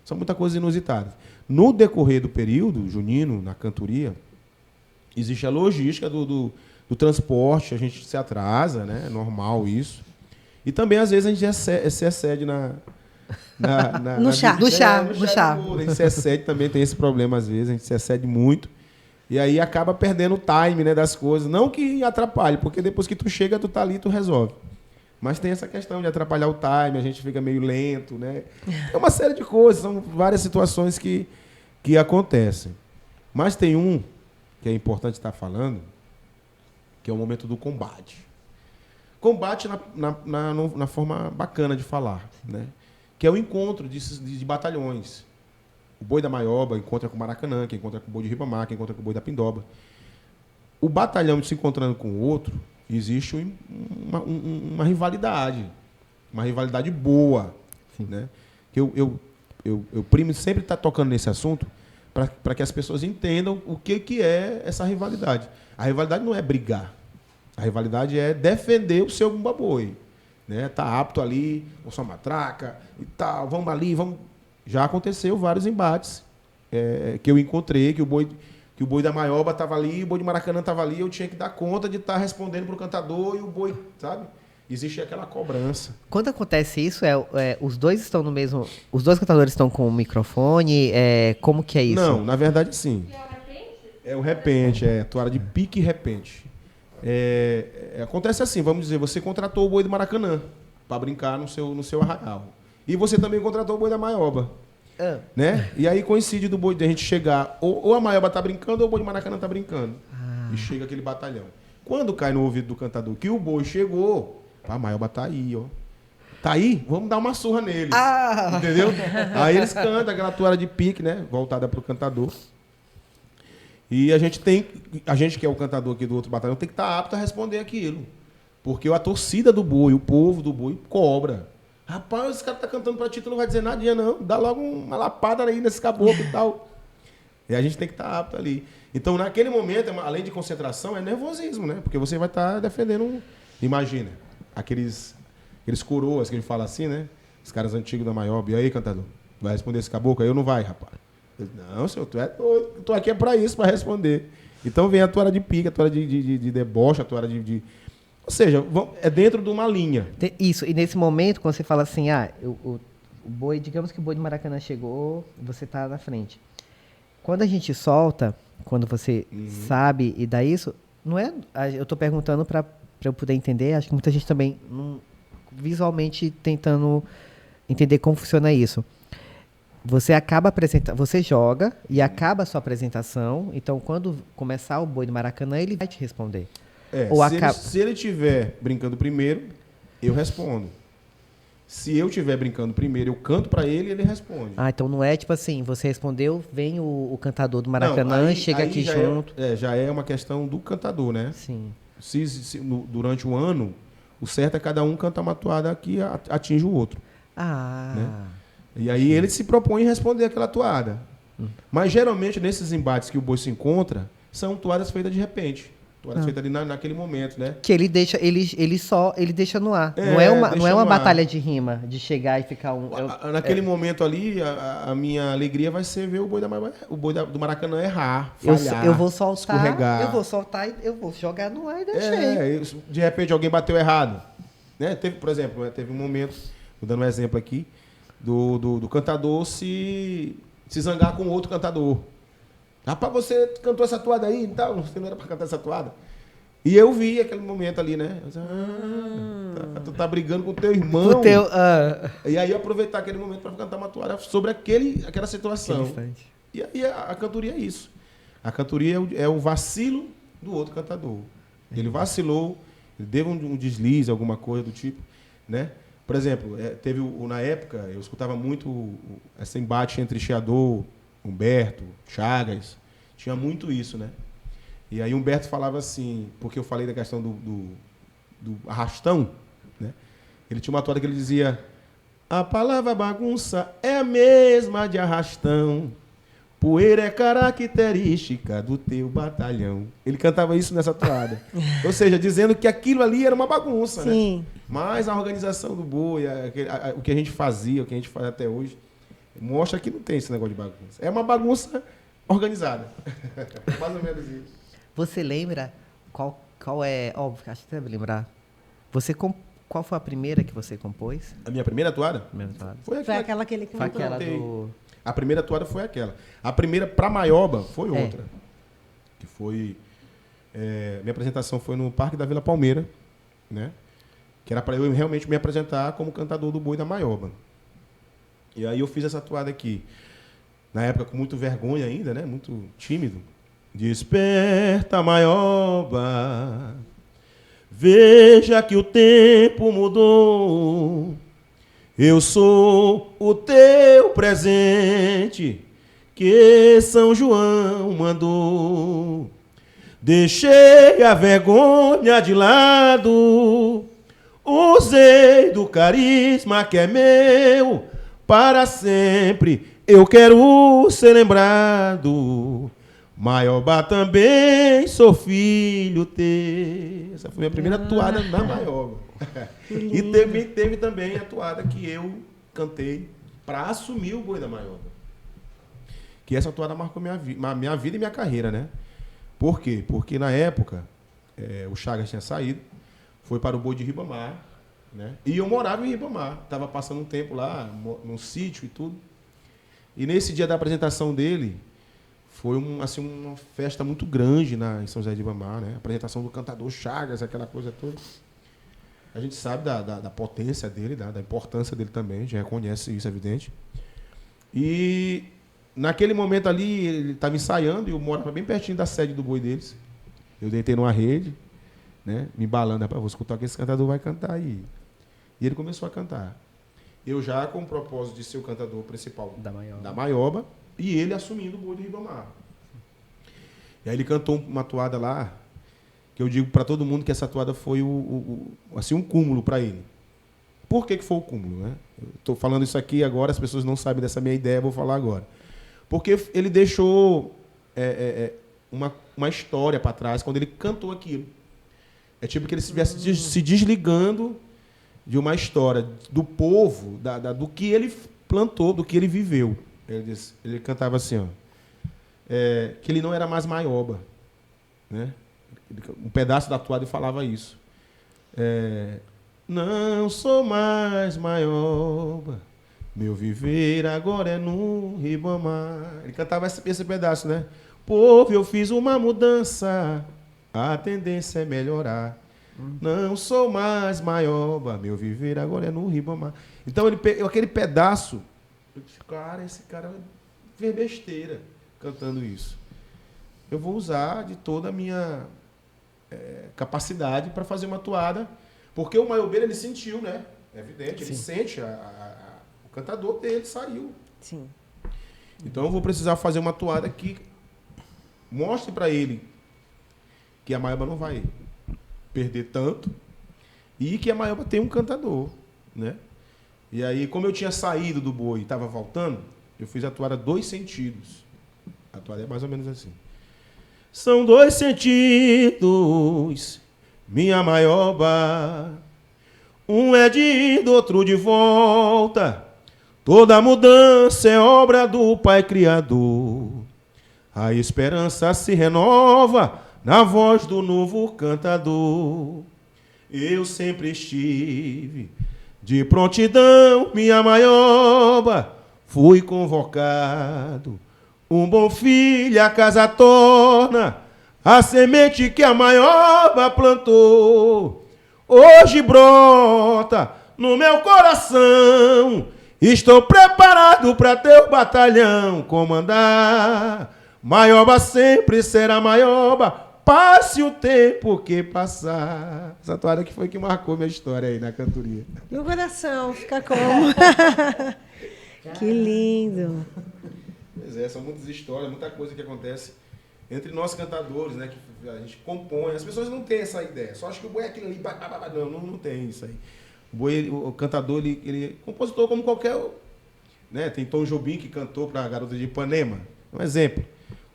São muitas coisas inusitadas. No decorrer do período junino, na cantoria, existe a logística do transporte, a gente se atrasa, né? É normal isso. E também, às vezes, a gente se excede no chá. A gente se excede também, tem esse problema às vezes, a gente se excede muito. E aí acaba perdendo o time, né, das coisas. Não que atrapalhe, porque depois que tu chega, tu tá ali, tu resolve. Mas tem essa questão de atrapalhar o time, a gente fica meio lento, né? É uma série de coisas, são várias situações que acontecem. Mas tem um que é importante estar falando, que é o momento do combate. Combate na forma bacana de falar, né? Que é o encontro de batalhões. O boi da Maioba encontra com o Maracanã, que encontra com o boi de Ribamar, que encontra com o boi da Pindoba. O batalhão se encontrando com o outro existe uma rivalidade. Uma rivalidade boa. Né? Que eu primo sempre está tocando nesse assunto para que as pessoas entendam o que é essa rivalidade. A rivalidade não é brigar. A rivalidade é defender o seu bumba-boi. Né? Tá apto ali, com sua matraca e tal, vamos ali, vamos... Já aconteceu vários embates que eu encontrei, que o boi da Maioba estava ali, o boi de Maracanã estava ali, eu tinha que dar conta de estar respondendo para o cantador e o boi, sabe? Existe aquela cobrança. Quando acontece isso, os dois estão no mesmo... Os dois cantadores estão com o microfone? Como que é isso? Não, na verdade, sim. E é o repente? É o repente, toada de pique e repente. Acontece assim, vamos dizer, você contratou o boi do Maracanã para brincar no seu arraial. E você também contratou o boi da Maioba. Né? E aí coincide do boi de a gente chegar, ou a Maioba tá brincando, ou o boi de Maracanã tá brincando. E chega aquele batalhão. Quando cai no ouvido do cantador que o boi chegou, a Maioba tá aí, ó. Tá aí? Vamos dar uma surra neles. Entendeu? Aí eles cantam aquela toada de pique, né? Voltada pro cantador. E a gente que é o cantador aqui do outro batalhão, tem que estar apto a responder aquilo. Porque a torcida do boi, o povo do boi, cobra. Rapaz, esse cara tá cantando pra ti, tu não vai dizer nada, não. Dá logo uma lapada aí nesse caboclo e tal. E a gente tem que estar apto ali. Então, naquele momento, além de concentração, é nervosismo, né? Porque você vai estar defendendo, imagina, aqueles coroas que a gente fala assim, né? Os caras antigos da Maioba. E aí, cantador? Vai responder esse caboclo? Aí eu não vai, rapaz. Eu, não, senhor, tu é doido. Eu tô aqui pra isso, pra responder. Então vem a toada de pica, a toada de deboche, a toada de... Ou seja, é dentro de uma linha. Isso, e nesse momento, quando você fala assim, o boi, digamos que o boi do Maracanã chegou, você tá na frente. Quando a gente solta, quando você sabe e dá isso, não é... Eu tô perguntando para eu poder entender, acho que muita gente também visualmente tentando entender como funciona isso. Você acaba apresentando, você joga e acaba a sua apresentação, então quando começar o boi do Maracanã, ele vai te responder. Se ele estiver brincando primeiro, eu respondo. Se eu estiver brincando primeiro, eu canto para ele e ele responde. Então não é tipo assim, você respondeu, vem o cantador do Maracanã, chega aqui junto. Já é uma questão do cantador, né? Sim. Durante o ano, o certo é cada um cantar uma toada que atinge o outro. Né? E aí ele se propõe a responder aquela toada. Mas geralmente nesses embates que o boi se encontra, são toadas feitas de repente. Toadas feitas ali naquele momento, né? Que ele deixa, ele deixa no ar. Não é uma batalha de rima, de chegar e ficar naquele momento ali, a minha alegria vai ser ver o boi do Maracanã errar, falhar, eu vou soltar, escorregar. Eu vou soltar e eu vou jogar no ar e deixei. De repente alguém bateu errado. Né? Por exemplo, teve um momento, vou dando um exemplo aqui, do cantador se zangar com outro cantador. Rapaz, você cantou essa toada aí e tal, você não era pra cantar essa toada. E eu vi aquele momento ali, né? Tu tá brigando com o teu irmão. E aí aproveitar aquele momento para cantar uma toada sobre aquela situação. E aí a cantoria é isso. A cantoria é o vacilo do outro cantador. Ele vacilou, ele deu um deslize, alguma coisa do tipo, né? Por exemplo, teve na época, eu escutava muito esse embate entre Chiador, Humberto, Chagas, tinha muito isso, né? E aí Humberto falava assim, porque eu falei da questão do arrastão, né? Ele tinha uma toada que ele dizia: a palavra bagunça é a mesma de arrastão, poeira é característica do teu batalhão. Ele cantava isso nessa toada. Ou seja, dizendo que aquilo ali era uma bagunça, sim, né? Mas a organização do boi, o que a gente fazia, o que a gente faz até hoje, mostra que não tem esse negócio de bagunça. É uma bagunça organizada. Mais ou menos isso. Você lembra qual é... Óbvio, acho que você deve lembrar. Qual foi a primeira que você compôs? A minha primeira toada? Foi aquela que ele cantou. Foi aquela do... A primeira toada foi aquela. A primeira para Maioba foi outra. Que foi... minha apresentação foi no Parque da Vila Palmeira, né? Que era para eu realmente me apresentar como cantador do boi da Maioba. E aí eu fiz essa toada aqui. Na época com muito vergonha ainda, né? Muito tímido. Desperta, Maioba, veja que o tempo mudou. Eu sou o teu presente que São João mandou. Deixei a vergonha de lado, usei do carisma que é meu, para sempre eu quero ser lembrado. Maioba também sou filho teu. Essa foi a minha primeira toada na Maioba. E teve também a toada que eu cantei para assumir o boi da Maioba. Que essa toada marcou minha vida e minha carreira, né? Por quê? Porque na época, o Chagas tinha saído, foi para o boi de Ribamar, né? E eu morava em Ribamar. Estava passando um tempo lá, num sítio e tudo. E nesse dia da apresentação dele, foi uma festa muito grande em São José de Ribamar, né? A apresentação do cantador Chagas, aquela coisa toda. A gente sabe da potência dele, da importância dele também, a gente reconhece isso, é evidente. E naquele momento ali, ele estava ensaiando e eu morava bem pertinho da sede do boi deles. Eu deitei numa rede, né, me embalando, vou escutar o que esse cantador vai cantar aí. E ele começou a cantar. Eu já com o propósito de ser o cantador principal da Maioba e ele assumindo o boi do Ribamar. E aí ele cantou uma toada lá, que eu digo para todo mundo que essa toada foi um cúmulo para ele. Por que foi o cúmulo, né? Eu estou falando isso aqui agora, as pessoas não sabem dessa minha ideia, vou falar agora. Porque ele deixou uma história para trás quando ele cantou aquilo. É tipo que ele estivesse se desligando de uma história do povo, do que ele plantou, do que ele viveu. Ele cantava assim, ó, que ele não era mais Maioba, né? Um pedaço da toada falava isso. Não sou mais Maioba, meu viver agora é no Ribamar. Ele cantava esse pedaço, né? Povo, eu fiz uma mudança, a tendência é melhorar. Não sou mais Maioba, meu viver agora é no Ribamar. Então, aquele pedaço, eu disse, cara, esse cara fez besteira cantando isso. Eu vou usar de toda a minha capacidade para fazer uma toada, porque o maiobeiro, ele sentiu, né? É evidente, ele sente, o cantador dele saiu. Sim. Então eu vou precisar fazer uma toada que mostre para ele que a Maioba não vai perder tanto e que a Maioba tem um cantador, né? E aí, como eu tinha saído do boi e estava voltando, eu fiz a toada 2 sentidos. A toada é mais ou menos assim. São 2 sentidos, minha Maioba. Um é de ir, outro de volta. Toda mudança é obra do Pai Criador. A esperança se renova na voz do novo cantador. Eu sempre estive de prontidão, minha Maioba. Fui convocado. Um bom filho a casa torna, a semente que a Maioba plantou. Hoje brota no meu coração, estou preparado para teu batalhão comandar. Maioba sempre será Maioba, passe o tempo que passar. Essa toada que foi que marcou minha história aí na cantoria. E o coração fica como? Que lindo. Pois é, são muitas histórias, muita coisa que acontece entre nós cantadores, né? Que a gente compõe. As pessoas não têm essa ideia. Só acham que o boi é aquilo ali. Não tem isso aí. O boi, o cantador, ele é compositor como qualquer. Né? Tem Tom Jobim que cantou para a Garota de Ipanema. Um exemplo.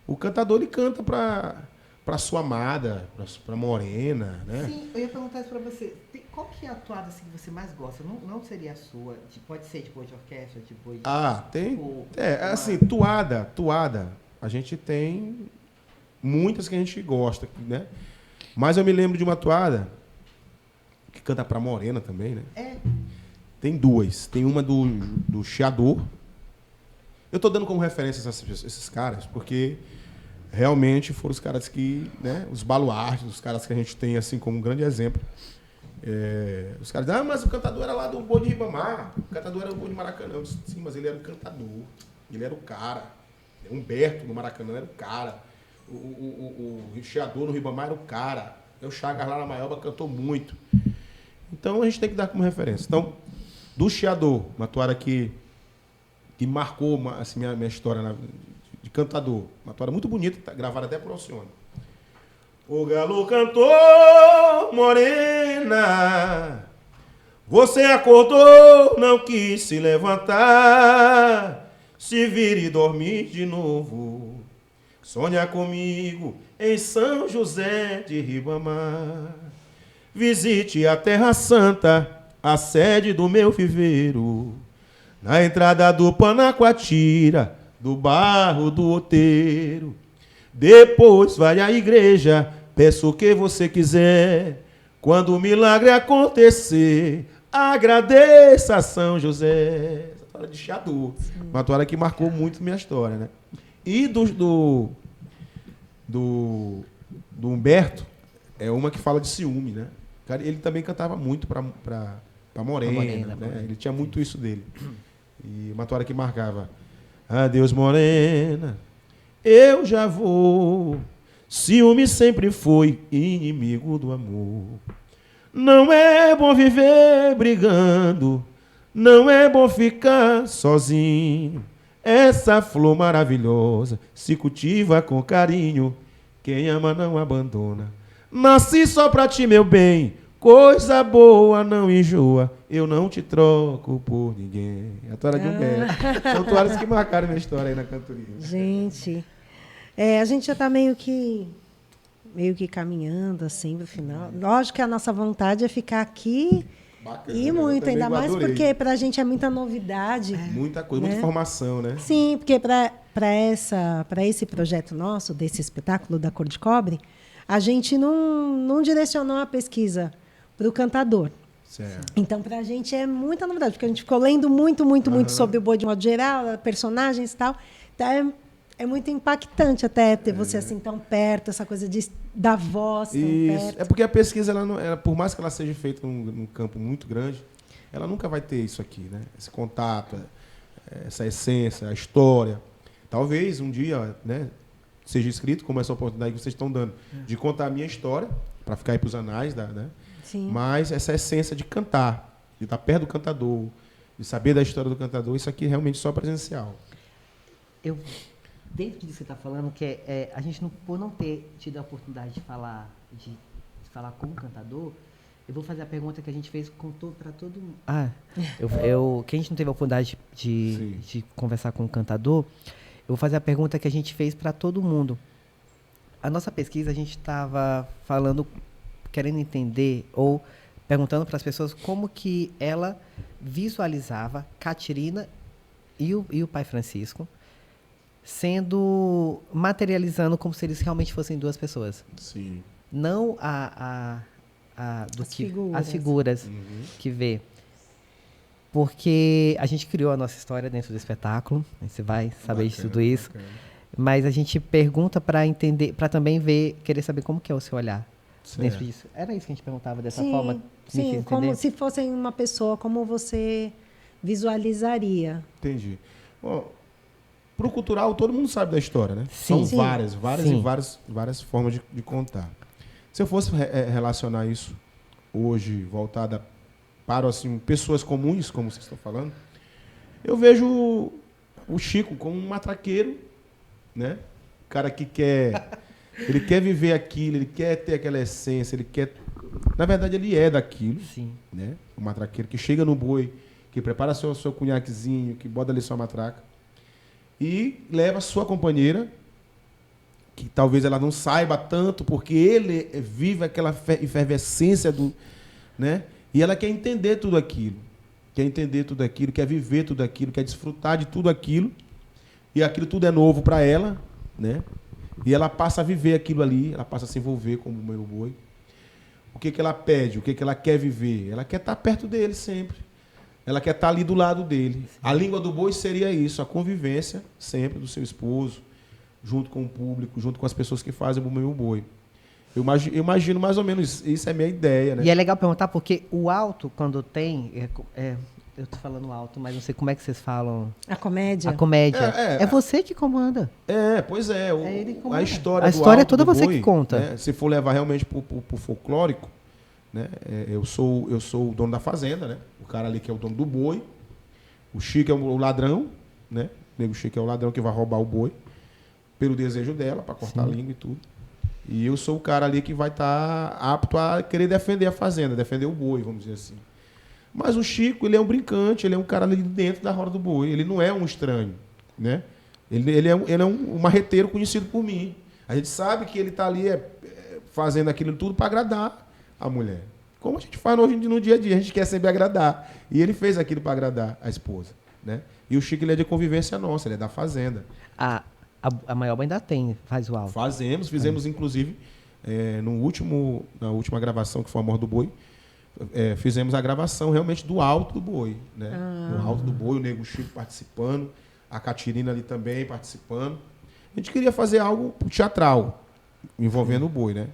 O cantador, ele canta para sua amada, para morena, né? Sim, eu ia perguntar isso para você. Qual que é a toada assim, que você mais gosta? Não seria a sua? Pode ser de boi de orquestra, de boi de... Tem. Tipo, Assim, toada. A gente tem muitas que a gente gosta, né? Mas eu me lembro de uma toada que canta para morena também, né? Tem 2. Tem uma do Chiador. Eu estou dando como referência esses caras, porque realmente foram os caras que, né, os baluartes, os caras que a gente tem assim como um grande exemplo. Os caras dizem, mas o cantador era lá do boi de Ribamar, o cantador era do boi de Maracanã. Eu disse, sim, mas ele era o cantador, ele era o cara. Humberto no Maracanã era o cara. O Chiador no Ribamar era o cara. O Chagas lá na Maioba cantou muito. Então a gente tem que dar como referência. Então, do Chiador, uma toada que marcou assim, minha história de cantador. Uma toada muito bonita, tá gravada até por Alcione. O galo cantou, morena. Você acordou, não quis se levantar. Se vire e dormir de novo. Sonha comigo em São José de Ribamar. Visite a Terra Santa, a sede do meu viveiro. Na entrada do Panacoatira, do Barro do Outeiro. Depois vai à igreja, peça o que você quiser. Quando o milagre acontecer, agradeça a São José. Essa toalha de Xadu. Uma toalha que marcou muito minha história, né? E do Humberto, é uma que fala de ciúme, né? Cara, ele também cantava muito pra Morena, né? Ele tinha muito isso dele. E uma toalha que marcava: adeus, morena, eu já vou. Ciúme sempre foi inimigo do amor. Não é bom viver brigando, não é bom ficar sozinho. Essa flor maravilhosa se cultiva com carinho. Quem ama não abandona. Nasci só pra ti, meu bem. Coisa boa não enjoa. Eu não te troco por ninguém. A toalha de Humberto. São toalhas que marcaram minha história aí na cantoria. Gente, a gente já está meio que caminhando assim para o final. Lógico que a nossa vontade é ficar aqui. Bacana, E muito, ainda mais porque para a gente é muita novidade. Muita coisa, né? muita informação, né? Sim, porque para esse projeto nosso, desse espetáculo da Cor de Cobre, a gente não direcionou a pesquisa para o cantador. Certo. Então, para a gente é muita novidade, porque a gente ficou lendo muito sobre o boi de modo geral, personagens e tal. Então, é muito impactante até ter você assim tão perto, essa coisa da voz tão perto. É porque a pesquisa, por mais que ela seja feita num campo muito grande, ela nunca vai ter isso aqui, né? Esse contato, essa essência, a história. Talvez um dia, né, seja escrito, como essa oportunidade que vocês estão dando, de contar a minha história, para ficar aí para os anais, né? Sim. Mas essa essência de cantar, de estar perto do cantador, de saber da história do cantador, isso aqui é realmente só presencial. Dentro disso que você está falando, que a gente, por não ter tido a oportunidade de falar com o cantador, eu vou fazer a pergunta que a gente fez para todo mundo. Que a gente não teve a oportunidade de conversar com o cantador, eu vou fazer a pergunta que a gente fez para todo mundo. A nossa pesquisa, a gente estava falando, querendo entender ou perguntando para as pessoas como que ela visualizava Catirina e o pai Francisco materializando como se eles realmente fossem duas pessoas. Sim. Não as figuras que vê. Porque a gente criou a nossa história dentro do espetáculo, você vai saber de tudo isso. Bacana. Mas a gente pergunta para entender, para também querer saber como que é o seu olhar dentro disso. Era isso que a gente perguntava dessa forma? Sim, como se fossem uma pessoa, como você visualizaria? Entendi. Bom, pro cultural, todo mundo sabe da história, né? Sim. São várias formas de contar. Se eu fosse relacionar isso hoje, voltada para assim, pessoas comuns, como vocês estão falando, eu vejo o Chico como um matraqueiro, né? O cara que ele quer viver aquilo, ele quer ter aquela essência, ele quer... Na verdade, ele é daquilo. Sim. Né? O matraqueiro que chega no boi, que prepara seu cunhaquezinho, que bota ali sua matraca, e leva a sua companheira, que talvez ela não saiba tanto, porque ele vive aquela efervescência do... Né? E ela quer entender tudo aquilo. Quer viver tudo aquilo, quer desfrutar de tudo aquilo. E aquilo tudo é novo para ela, né? E ela passa a viver aquilo ali, ela passa a se envolver com o meu boi. O que ela pede, o que ela quer viver? Ela quer estar perto dele sempre. Ela quer estar ali do lado dele. Sim. A língua do boi seria isso, a convivência sempre do seu esposo, junto com o público, junto com as pessoas que fazem o meu boi. Eu imagino mais ou menos, isso é a minha ideia, né? E é legal perguntar porque o alto, quando tem... eu tô falando alto, mas não sei como é que vocês falam. A comédia? A comédia. É você que comanda. Pois é. Ele comanda. A história é toda você que conta. Né? Se for levar realmente pro folclórico, né? Eu sou o dono da fazenda, né? O cara ali que é o dono do boi. O Chico é o ladrão, né? O nego Chico é o ladrão que vai roubar o boi pelo desejo dela, para cortar a língua e tudo. E eu sou o cara ali que vai estar apto a querer defender a fazenda, defender o boi, vamos dizer assim. Mas o Chico, ele é um brincante, ele é um cara ali dentro da roda do boi, ele não é um estranho, né? Ele é um marreteiro conhecido por mim. A gente sabe que ele está ali fazendo aquilo tudo para agradar a mulher. Como a gente faz hoje no dia a dia, a gente quer sempre agradar. E ele fez aquilo para agradar a esposa, né? E o Chico, ele é de convivência nossa, ele é da fazenda. A Maioba ainda faz o alto. Fizemos inclusive, na última gravação, que foi a Morte do Boi, fizemos a gravação realmente do alto do boi, né? Do alto do boi, o Nego Chico participando, a Catirina ali também participando. A gente queria fazer algo teatral, envolvendo o boi, né?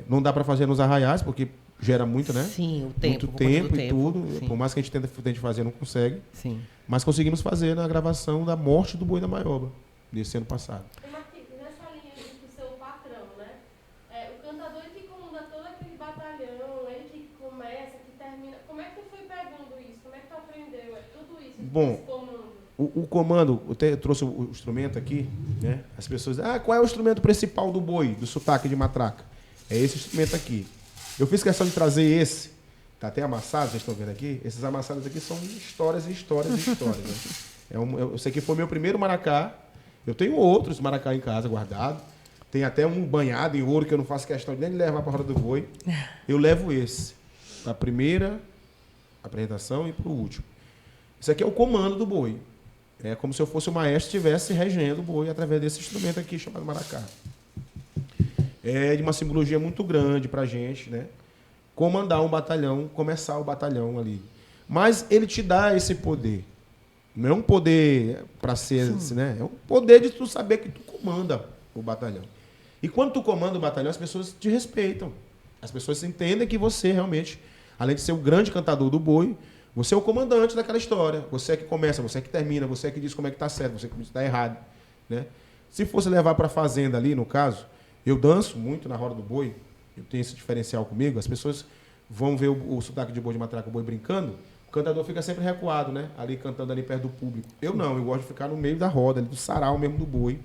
Não dá para fazer nos arraiais, porque gera muito, né? Sim, o tempo. Muito tempo e tudo. Sim. Por mais que a gente tente fazer, não consegue. Sim. Mas conseguimos fazer na gravação da Morte do Boi da Maioba, desse ano passado. E Marquinhos, nessa linha do seu patrão, né? O cantador ele que comanda todo aquele batalhão, ele que começa, que termina. Como é que tu foi pegando isso? Como é que tu aprendeu tudo isso? Bom, esse comando? O comando, eu trouxe o instrumento aqui, né? As pessoas dizem, qual é o instrumento principal do boi, do sotaque de matraca? É esse instrumento aqui. Eu fiz questão de trazer esse, tá até amassado, vocês estão vendo aqui? Esses amassados aqui são histórias e histórias e histórias, né? Esse aqui foi meu primeiro maracá. Eu tenho outros maracá em casa guardado. Tem até um banhado em ouro que eu não faço questão de nem levar para a roda do boi. Eu levo esse para a primeira apresentação e para o último. Isso aqui é o comando do boi. É como se eu fosse o maestro que estivesse regendo o boi através desse instrumento aqui chamado maracá. É de uma simbologia muito grande para a gente, né? Comandar um batalhão, começar o batalhão ali. Mas ele te dá esse poder. Não é um poder para ser, né? É um poder de tu saber que tu comanda o batalhão. E quando tu comanda o batalhão, as pessoas te respeitam. As pessoas entendem que você realmente, além de ser o grande cantador do boi, você é o comandante daquela história. Você é que começa, você é que termina, você é que diz como é que está certo, você é que está errado, né? Se fosse levar para a fazenda ali, no caso, eu danço muito na roda do boi, eu tenho esse diferencial comigo, as pessoas vão ver o sotaque de boi de matraca, o boi brincando, o cantador fica sempre recuado, né? Ali cantando ali perto do público. Eu não, eu gosto de ficar no meio da roda, ali do sarau mesmo do boi,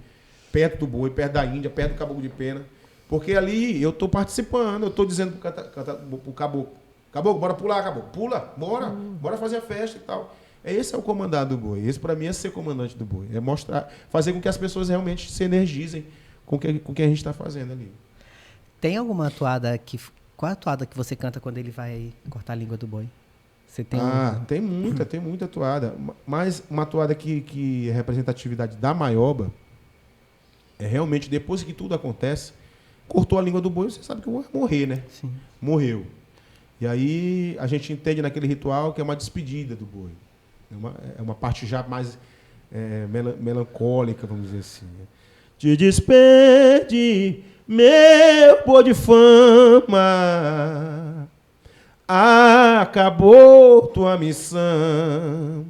perto do boi, perto da Índia, perto do caboclo de pena, porque ali eu estou participando, eu estou dizendo pro caboclo, caboclo, bora pular, caboclo, pula, bora fazer a festa e tal. Esse é o comandado do boi, esse para mim é ser comandante do boi, é mostrar, fazer com que as pessoas realmente se energizem com o que a gente está fazendo ali. Tem alguma atuada qual a atuada que você canta quando ele vai cortar a língua do boi? Você tem tem muita atuada. Mas uma atuada que é representatividade da Maioba é realmente depois que tudo acontece, cortou a língua do boi, você sabe que o boi vai morrer, né? Sim. Morreu. E aí a gente entende naquele ritual que é uma despedida do boi. É uma parte já mais melancólica, vamos dizer assim. Te despede, meu boi de fama, acabou tua missão.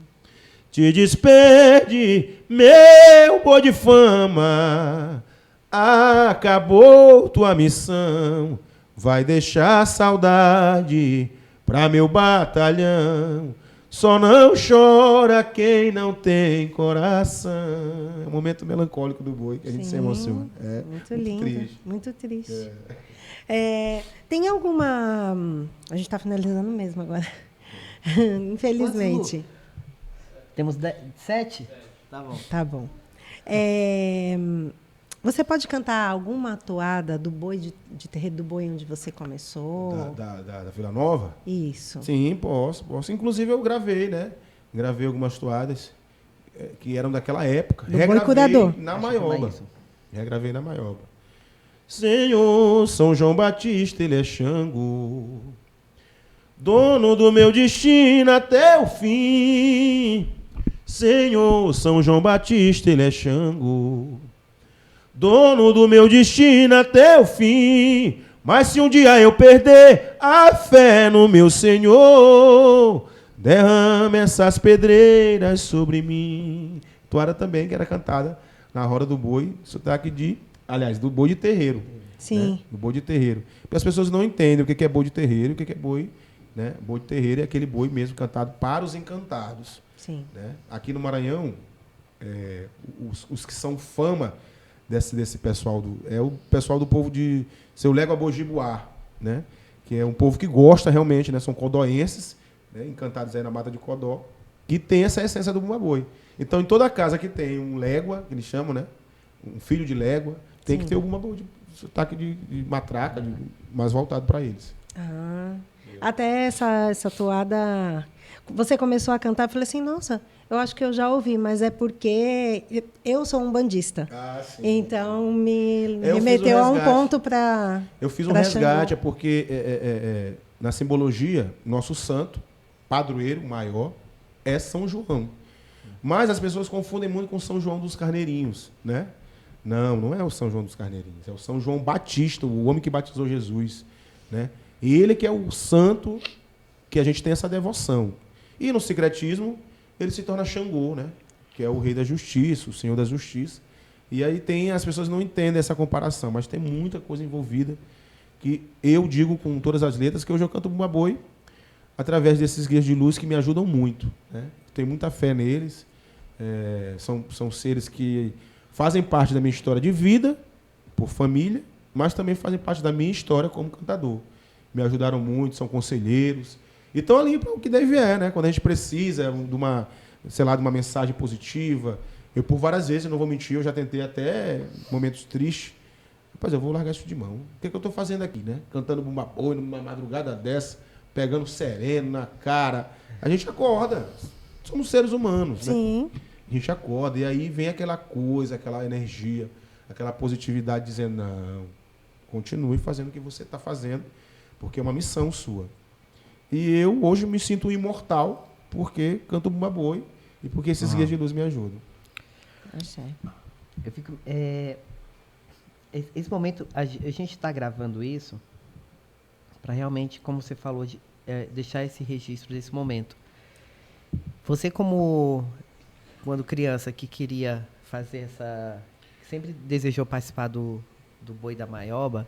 Te despede, meu boi de fama, acabou tua missão. Vai deixar saudade pra meu batalhão. Só não chora quem não tem coração. É um momento melancólico do boi, que a gente se emociona. É muito lindo, triste. muito triste. Tem alguma... A gente está finalizando mesmo agora. Infelizmente. Temos 7? Tá bom. Tá bom. Você pode cantar alguma toada do boi, de terreiro do boi onde você começou? Da Vila Nova? Isso. Sim, posso. Inclusive eu gravei, né? Gravei algumas toadas que eram daquela época. Do boi curador. Na Maioba. Regravei na Maioba. Senhor, São João Batista, ele é Xango, dono do meu destino até o fim. Senhor, São João Batista, ele é Xango, dono do meu destino até o fim. Mas se um dia eu perder a fé no meu Senhor, derrame essas pedreiras sobre mim. Toada também que era cantada na roda do boi, sotaque do boi de terreiro. Sim. Né? Do boi de terreiro. Porque as pessoas não entendem o que é boi de terreiro e o que é boi. Né? Boi de terreiro é aquele boi mesmo cantado para os encantados. Sim. Né? Aqui no Maranhão, os que são fama desse pessoal. É o pessoal do povo de Seu Légua Bojibuá, né? Que é um povo que gosta realmente, né? São codóenses, né? Encantados aí na Mata de Codó, que tem essa essência do Bumba Boi. Então, em toda casa que tem um légua, que eles chamam, né? Um filho de légua, tem que ter o Bumba Boi de sotaque de matraca, mais voltado para eles. Ah, até essa toada... Você começou a cantar, eu falei assim, nossa, eu acho que eu já ouvi, mas é porque eu sou um bandista. Ah, sim. Então, me Eu fiz meteu um a um resgate. ponto para... Eu fiz um resgate, é porque na simbologia, nosso santo, padroeiro maior, é São João. Mas as pessoas confundem muito com São João dos Carneirinhos, né? Não é o São João dos Carneirinhos, é o São João Batista, o homem que batizou Jesus, né? Ele que é o santo que a gente tem essa devoção. E no secretismo, ele se torna Xangô, né? Que é o rei da justiça, o senhor da justiça. E aí as pessoas não entendem essa comparação, mas tem muita coisa envolvida que eu digo com todas as letras que hoje eu canto Bumba Boi através desses guias de luz que me ajudam muito, né? Tenho muita fé neles. São seres que fazem parte da minha história de vida, por família, mas também fazem parte da minha história como cantador. Me ajudaram muito, são conselheiros. E estão ali para o que deve né? Quando a gente precisa de uma mensagem positiva. Eu, por várias vezes, eu não vou mentir, eu já tentei até momentos tristes. Rapaz, eu vou largar isso de mão. O que eu estou fazendo aqui, né? Cantando Bumba Boi numa madrugada dessa, pegando sereno na cara. A gente acorda. Somos seres humanos, né? Sim. A gente acorda e aí vem aquela coisa, aquela energia, aquela positividade dizendo, não, continue fazendo o que você está fazendo, porque é uma missão sua. E eu hoje me sinto imortal porque canto Bumba Boi e porque esses guias de luz me ajudam. Eu fico... esse momento, a gente está gravando isso para realmente, como você falou, deixar esse registro desse momento. Você como... quando criança que queria fazer sempre desejou participar do Boi da Maioba,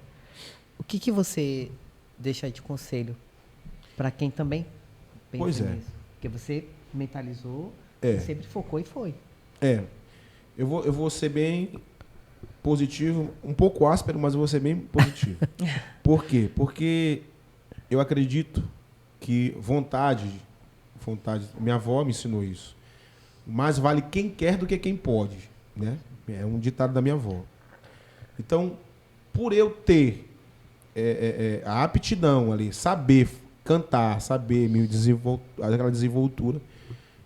o que você deixa de conselho para quem também pensa nisso? Porque você mentalizou, sempre focou e foi. Eu vou ser bem positivo, um pouco áspero, mas eu vou ser bem positivo. Por quê? Porque eu acredito que vontade, minha avó me ensinou isso. Mais vale quem quer do que quem pode, né? É um ditado da minha avó. Então, por eu ter a aptidão ali, saber cantar, saber aquela desenvoltura,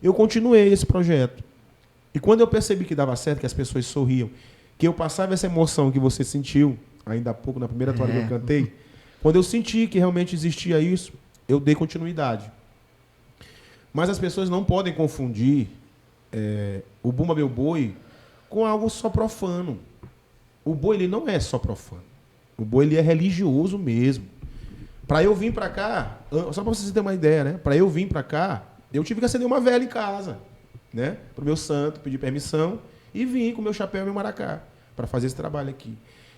eu continuei esse projeto. E quando eu percebi que dava certo, que as pessoas sorriam, que eu passava essa emoção que você sentiu, ainda há pouco, na primeira toada que eu cantei, quando eu senti que realmente existia isso, eu dei continuidade. Mas as pessoas não podem confundir o Bumba Meu Boi com algo só profano. O boi ele não é só profano. O boi ele é religioso mesmo. Para eu vir para cá, só para vocês terem uma ideia, né? Para eu vir para cá, eu tive que acender uma vela em casa, né? Pro meu santo, pedir permissão e vim com meu chapéu e meu maracá para fazer esse trabalho aqui.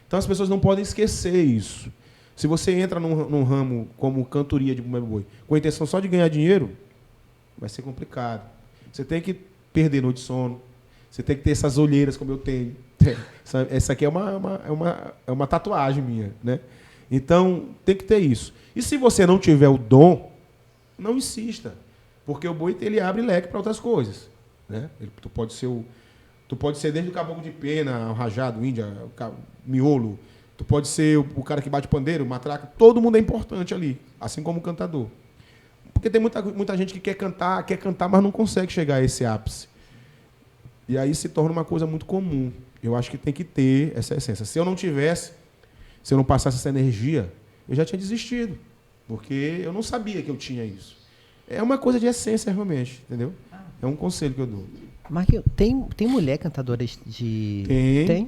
Então as pessoas não podem esquecer isso. Se você entra num ramo como cantoria de Bumba Meu Boi, com a intenção só de ganhar dinheiro, vai ser complicado. Você tem que perder noite de sono. Você tem que ter essas olheiras como eu tenho. Essa aqui é uma tatuagem minha, né? Então, tem que ter isso. E se você não tiver o dom, não insista. Porque o boi ele abre leque para outras coisas, né? Tu pode ser desde o caboclo de pena, o rajado, o índia, o miolo. Tu pode ser o cara que bate pandeiro, matraca. Todo mundo é importante ali, assim como o cantador. Porque tem muita gente que quer cantar, mas não consegue chegar a esse ápice. E aí se torna uma coisa muito comum. Eu acho que tem que ter essa essência. Se eu não passasse essa energia, eu já tinha desistido. Porque eu não sabia que eu tinha isso. É uma coisa de essência, realmente, entendeu? É um conselho que eu dou. Marquinhos, tem mulher cantadora de...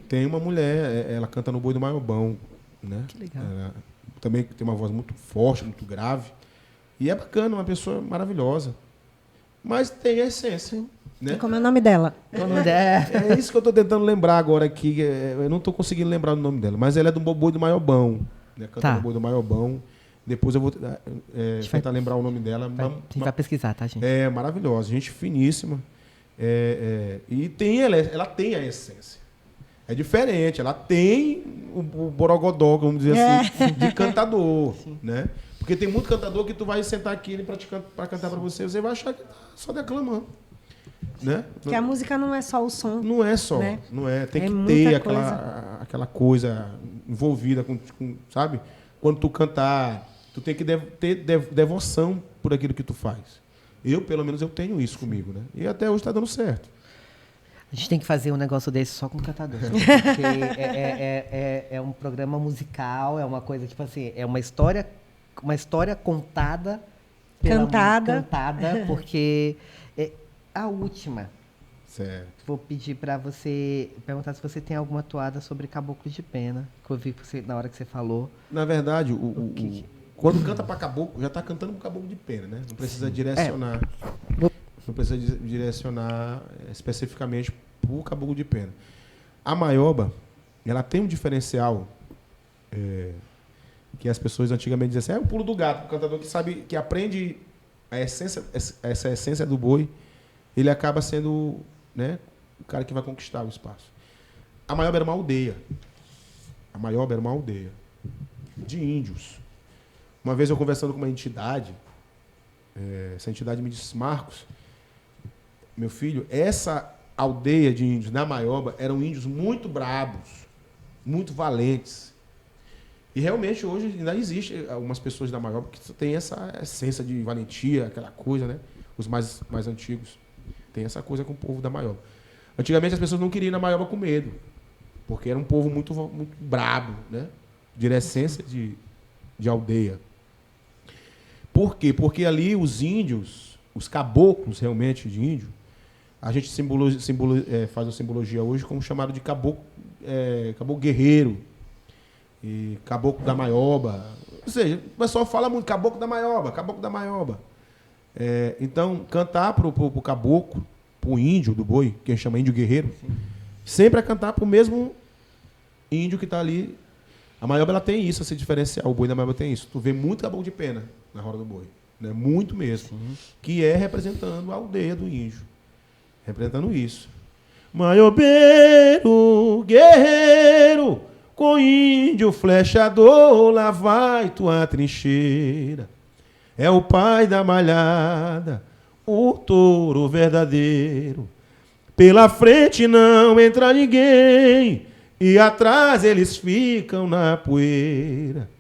Tem uma mulher, ela canta no Boi do Maiobão, né? Que legal. Ela também tem uma voz muito forte, muito grave. E é bacana, uma pessoa maravilhosa. Mas tem a essência, né? E como é o nome dela? É isso que eu estou tentando lembrar agora aqui. Eu não estou conseguindo lembrar o nome dela. Mas ela é do Boi do Maiobão. Né? Canta no Boi do Maiobão. Depois eu vou tentar lembrar o nome dela. A gente vai pesquisar, tá, gente? É maravilhosa, gente finíssima. E ela tem a essência. É diferente, ela tem o borogodó, vamos dizer assim, de cantador, né? Porque tem muito cantador que tu vai sentar aqui para cantar para você vai achar que tá só declamando, né? Que a música não é só o som. Não é só, né? não é. Tem É que muita ter coisa. aquela coisa envolvida com, sabe? Quando tu cantar, tu tem que ter devoção por aquilo que tu faz. Eu, pelo menos, eu tenho isso comigo, né? E até hoje está dando certo. A gente tem que fazer um negócio desse só com cantador. Porque é um programa musical, é uma coisa, tipo assim, é uma história contada. Cantada. Porque é a última. Certo. Vou pedir para você perguntar se você tem alguma toada sobre Caboclo de Pena, que eu vi você, na hora que você falou. Na verdade, quando canta para caboclo, já está cantando para caboclo de pena, né? Não precisa direcionar. Não precisa direcionar especificamente para o caboclo de pena. A maioba, ela tem um diferencial que as pessoas antigamente diziam assim, é o pulo do gato. O cantador que sabe, que aprende essa essência do boi, ele acaba sendo, né, o cara que vai conquistar o espaço. A maioba era uma aldeia. A maioba era uma aldeia de índios. Uma vez eu conversando com uma entidade, essa entidade me disse, Marcos, meu filho, essa aldeia de índios na Maioba eram índios muito brabos, muito valentes. E realmente hoje ainda existe algumas pessoas da Maioba que têm essa essência de valentia, aquela coisa, né? Os mais antigos têm essa coisa com o povo da Maioba. Antigamente as pessoas não queriam ir na Maioba com medo, porque era um povo muito, muito brabo, né? De essência de aldeia. Por quê? Porque ali os índios, os caboclos realmente de índio, a gente faz a simbologia hoje como chamado de caboclo guerreiro, e caboclo da Maioba. Ou seja, o pessoal fala muito caboclo da Maioba, caboclo da Maioba. Então, cantar pro caboclo, pro índio do boi, que a gente chama índio guerreiro, sempre é cantar pro mesmo índio que está ali. A Maioba ela tem isso, esse diferencial. O boi da Maioba tem isso. Tu vê muito caboclo de pena na roda do boi, né? Muito mesmo. Que é representando a aldeia do índio. Representando isso. Maiobeiro, guerreiro, com índio flechador, lá vai tua trincheira. É o pai da malhada, o touro verdadeiro. Pela frente não entra ninguém, e atrás eles ficam na poeira.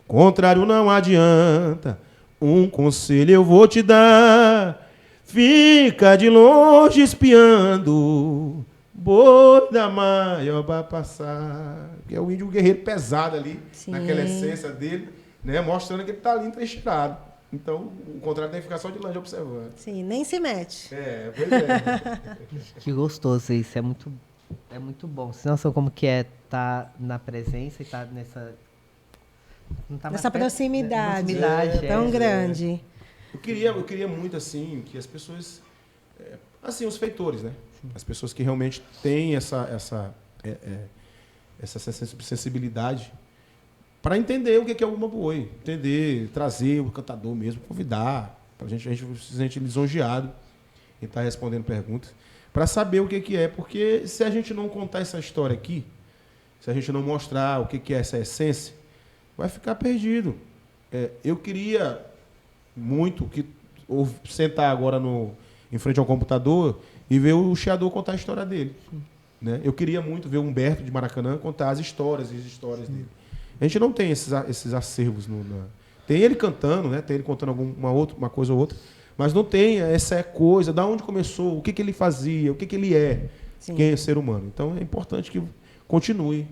Contrário não adianta, um conselho eu vou te dar. Fica de longe espiando, boi da Maioba passar. Que é o índio guerreiro pesado ali, Sim. naquela essência dele, né, mostrando que ele está ali entrincheirado. Então, o contrário tem que ficar só de longe observando. Sim, nem se mete. Pois é. Que gostoso isso, é muito bom. Você não sabe como que é estar na presença e estar nessa... Não tá mais Essa perto, né? proximidade, Proximidade, tão grande. Eu queria muito, assim, que as pessoas... assim, os feitores, né? As pessoas que realmente têm essa sensibilidade para entender o que é o bumba boi. Entender, trazer o cantador mesmo, convidar, para a gente se sentir lisonjeado em estar respondendo perguntas, para saber o que é. Porque se a gente não contar essa história aqui, se a gente não mostrar o que é essa essência, vai ficar perdido. Eu queria muito sentar agora em frente ao computador e ver o Chiador contar a história dele. Né? Eu queria muito ver o Humberto de Maracanã contar as histórias dele. A gente não tem esses acervos. Tem ele cantando, né? Tem ele contando uma coisa ou outra, mas não tem essa coisa, da onde começou, o que ele fazia, o que ele é, Sim. quem é ser humano. Então é importante que continue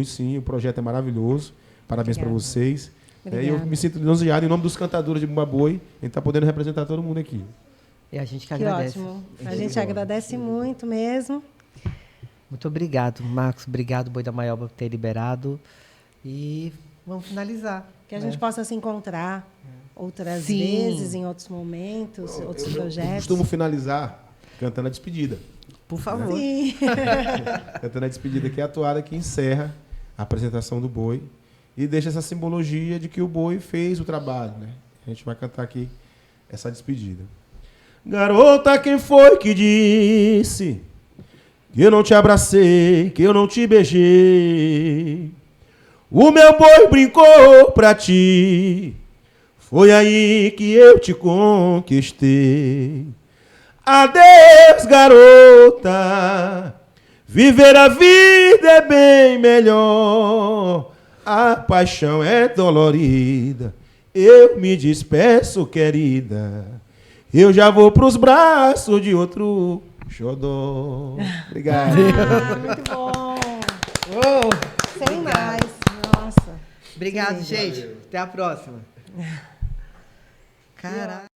sim, o projeto é maravilhoso. Parabéns para vocês. E eu me sinto lisonjeado em nome dos cantadores de Bumba Boi, a gente está podendo representar todo mundo aqui. E a gente que Que agradece. ótimo. A gente agradece muito mesmo. Muito obrigado, Marcos. Obrigado, Boi da Maioba, por ter liberado. E vamos finalizar. Que a né? gente possa se encontrar outras Sim. vezes, em outros momentos, outros Eu projetos. costumo finalizar cantando a despedida. Por favor. Sim. Cantando a despedida, que é a toada que encerra a apresentação do boi e deixa essa simbologia de que o boi fez o trabalho. Né? A gente vai cantar aqui essa despedida. Garota, quem foi que disse que eu não te abracei, que eu não te beijei. O meu boi brincou pra ti, foi aí que eu te conquistei. Adeus, garota, viver a vida é bem melhor. A paixão é dolorida, eu me despeço, querida. Eu já vou pros braços de outro xodó. Obrigado. Muito bom. Sem mais. Nossa. Obrigado, gente. Até a próxima. Caraca.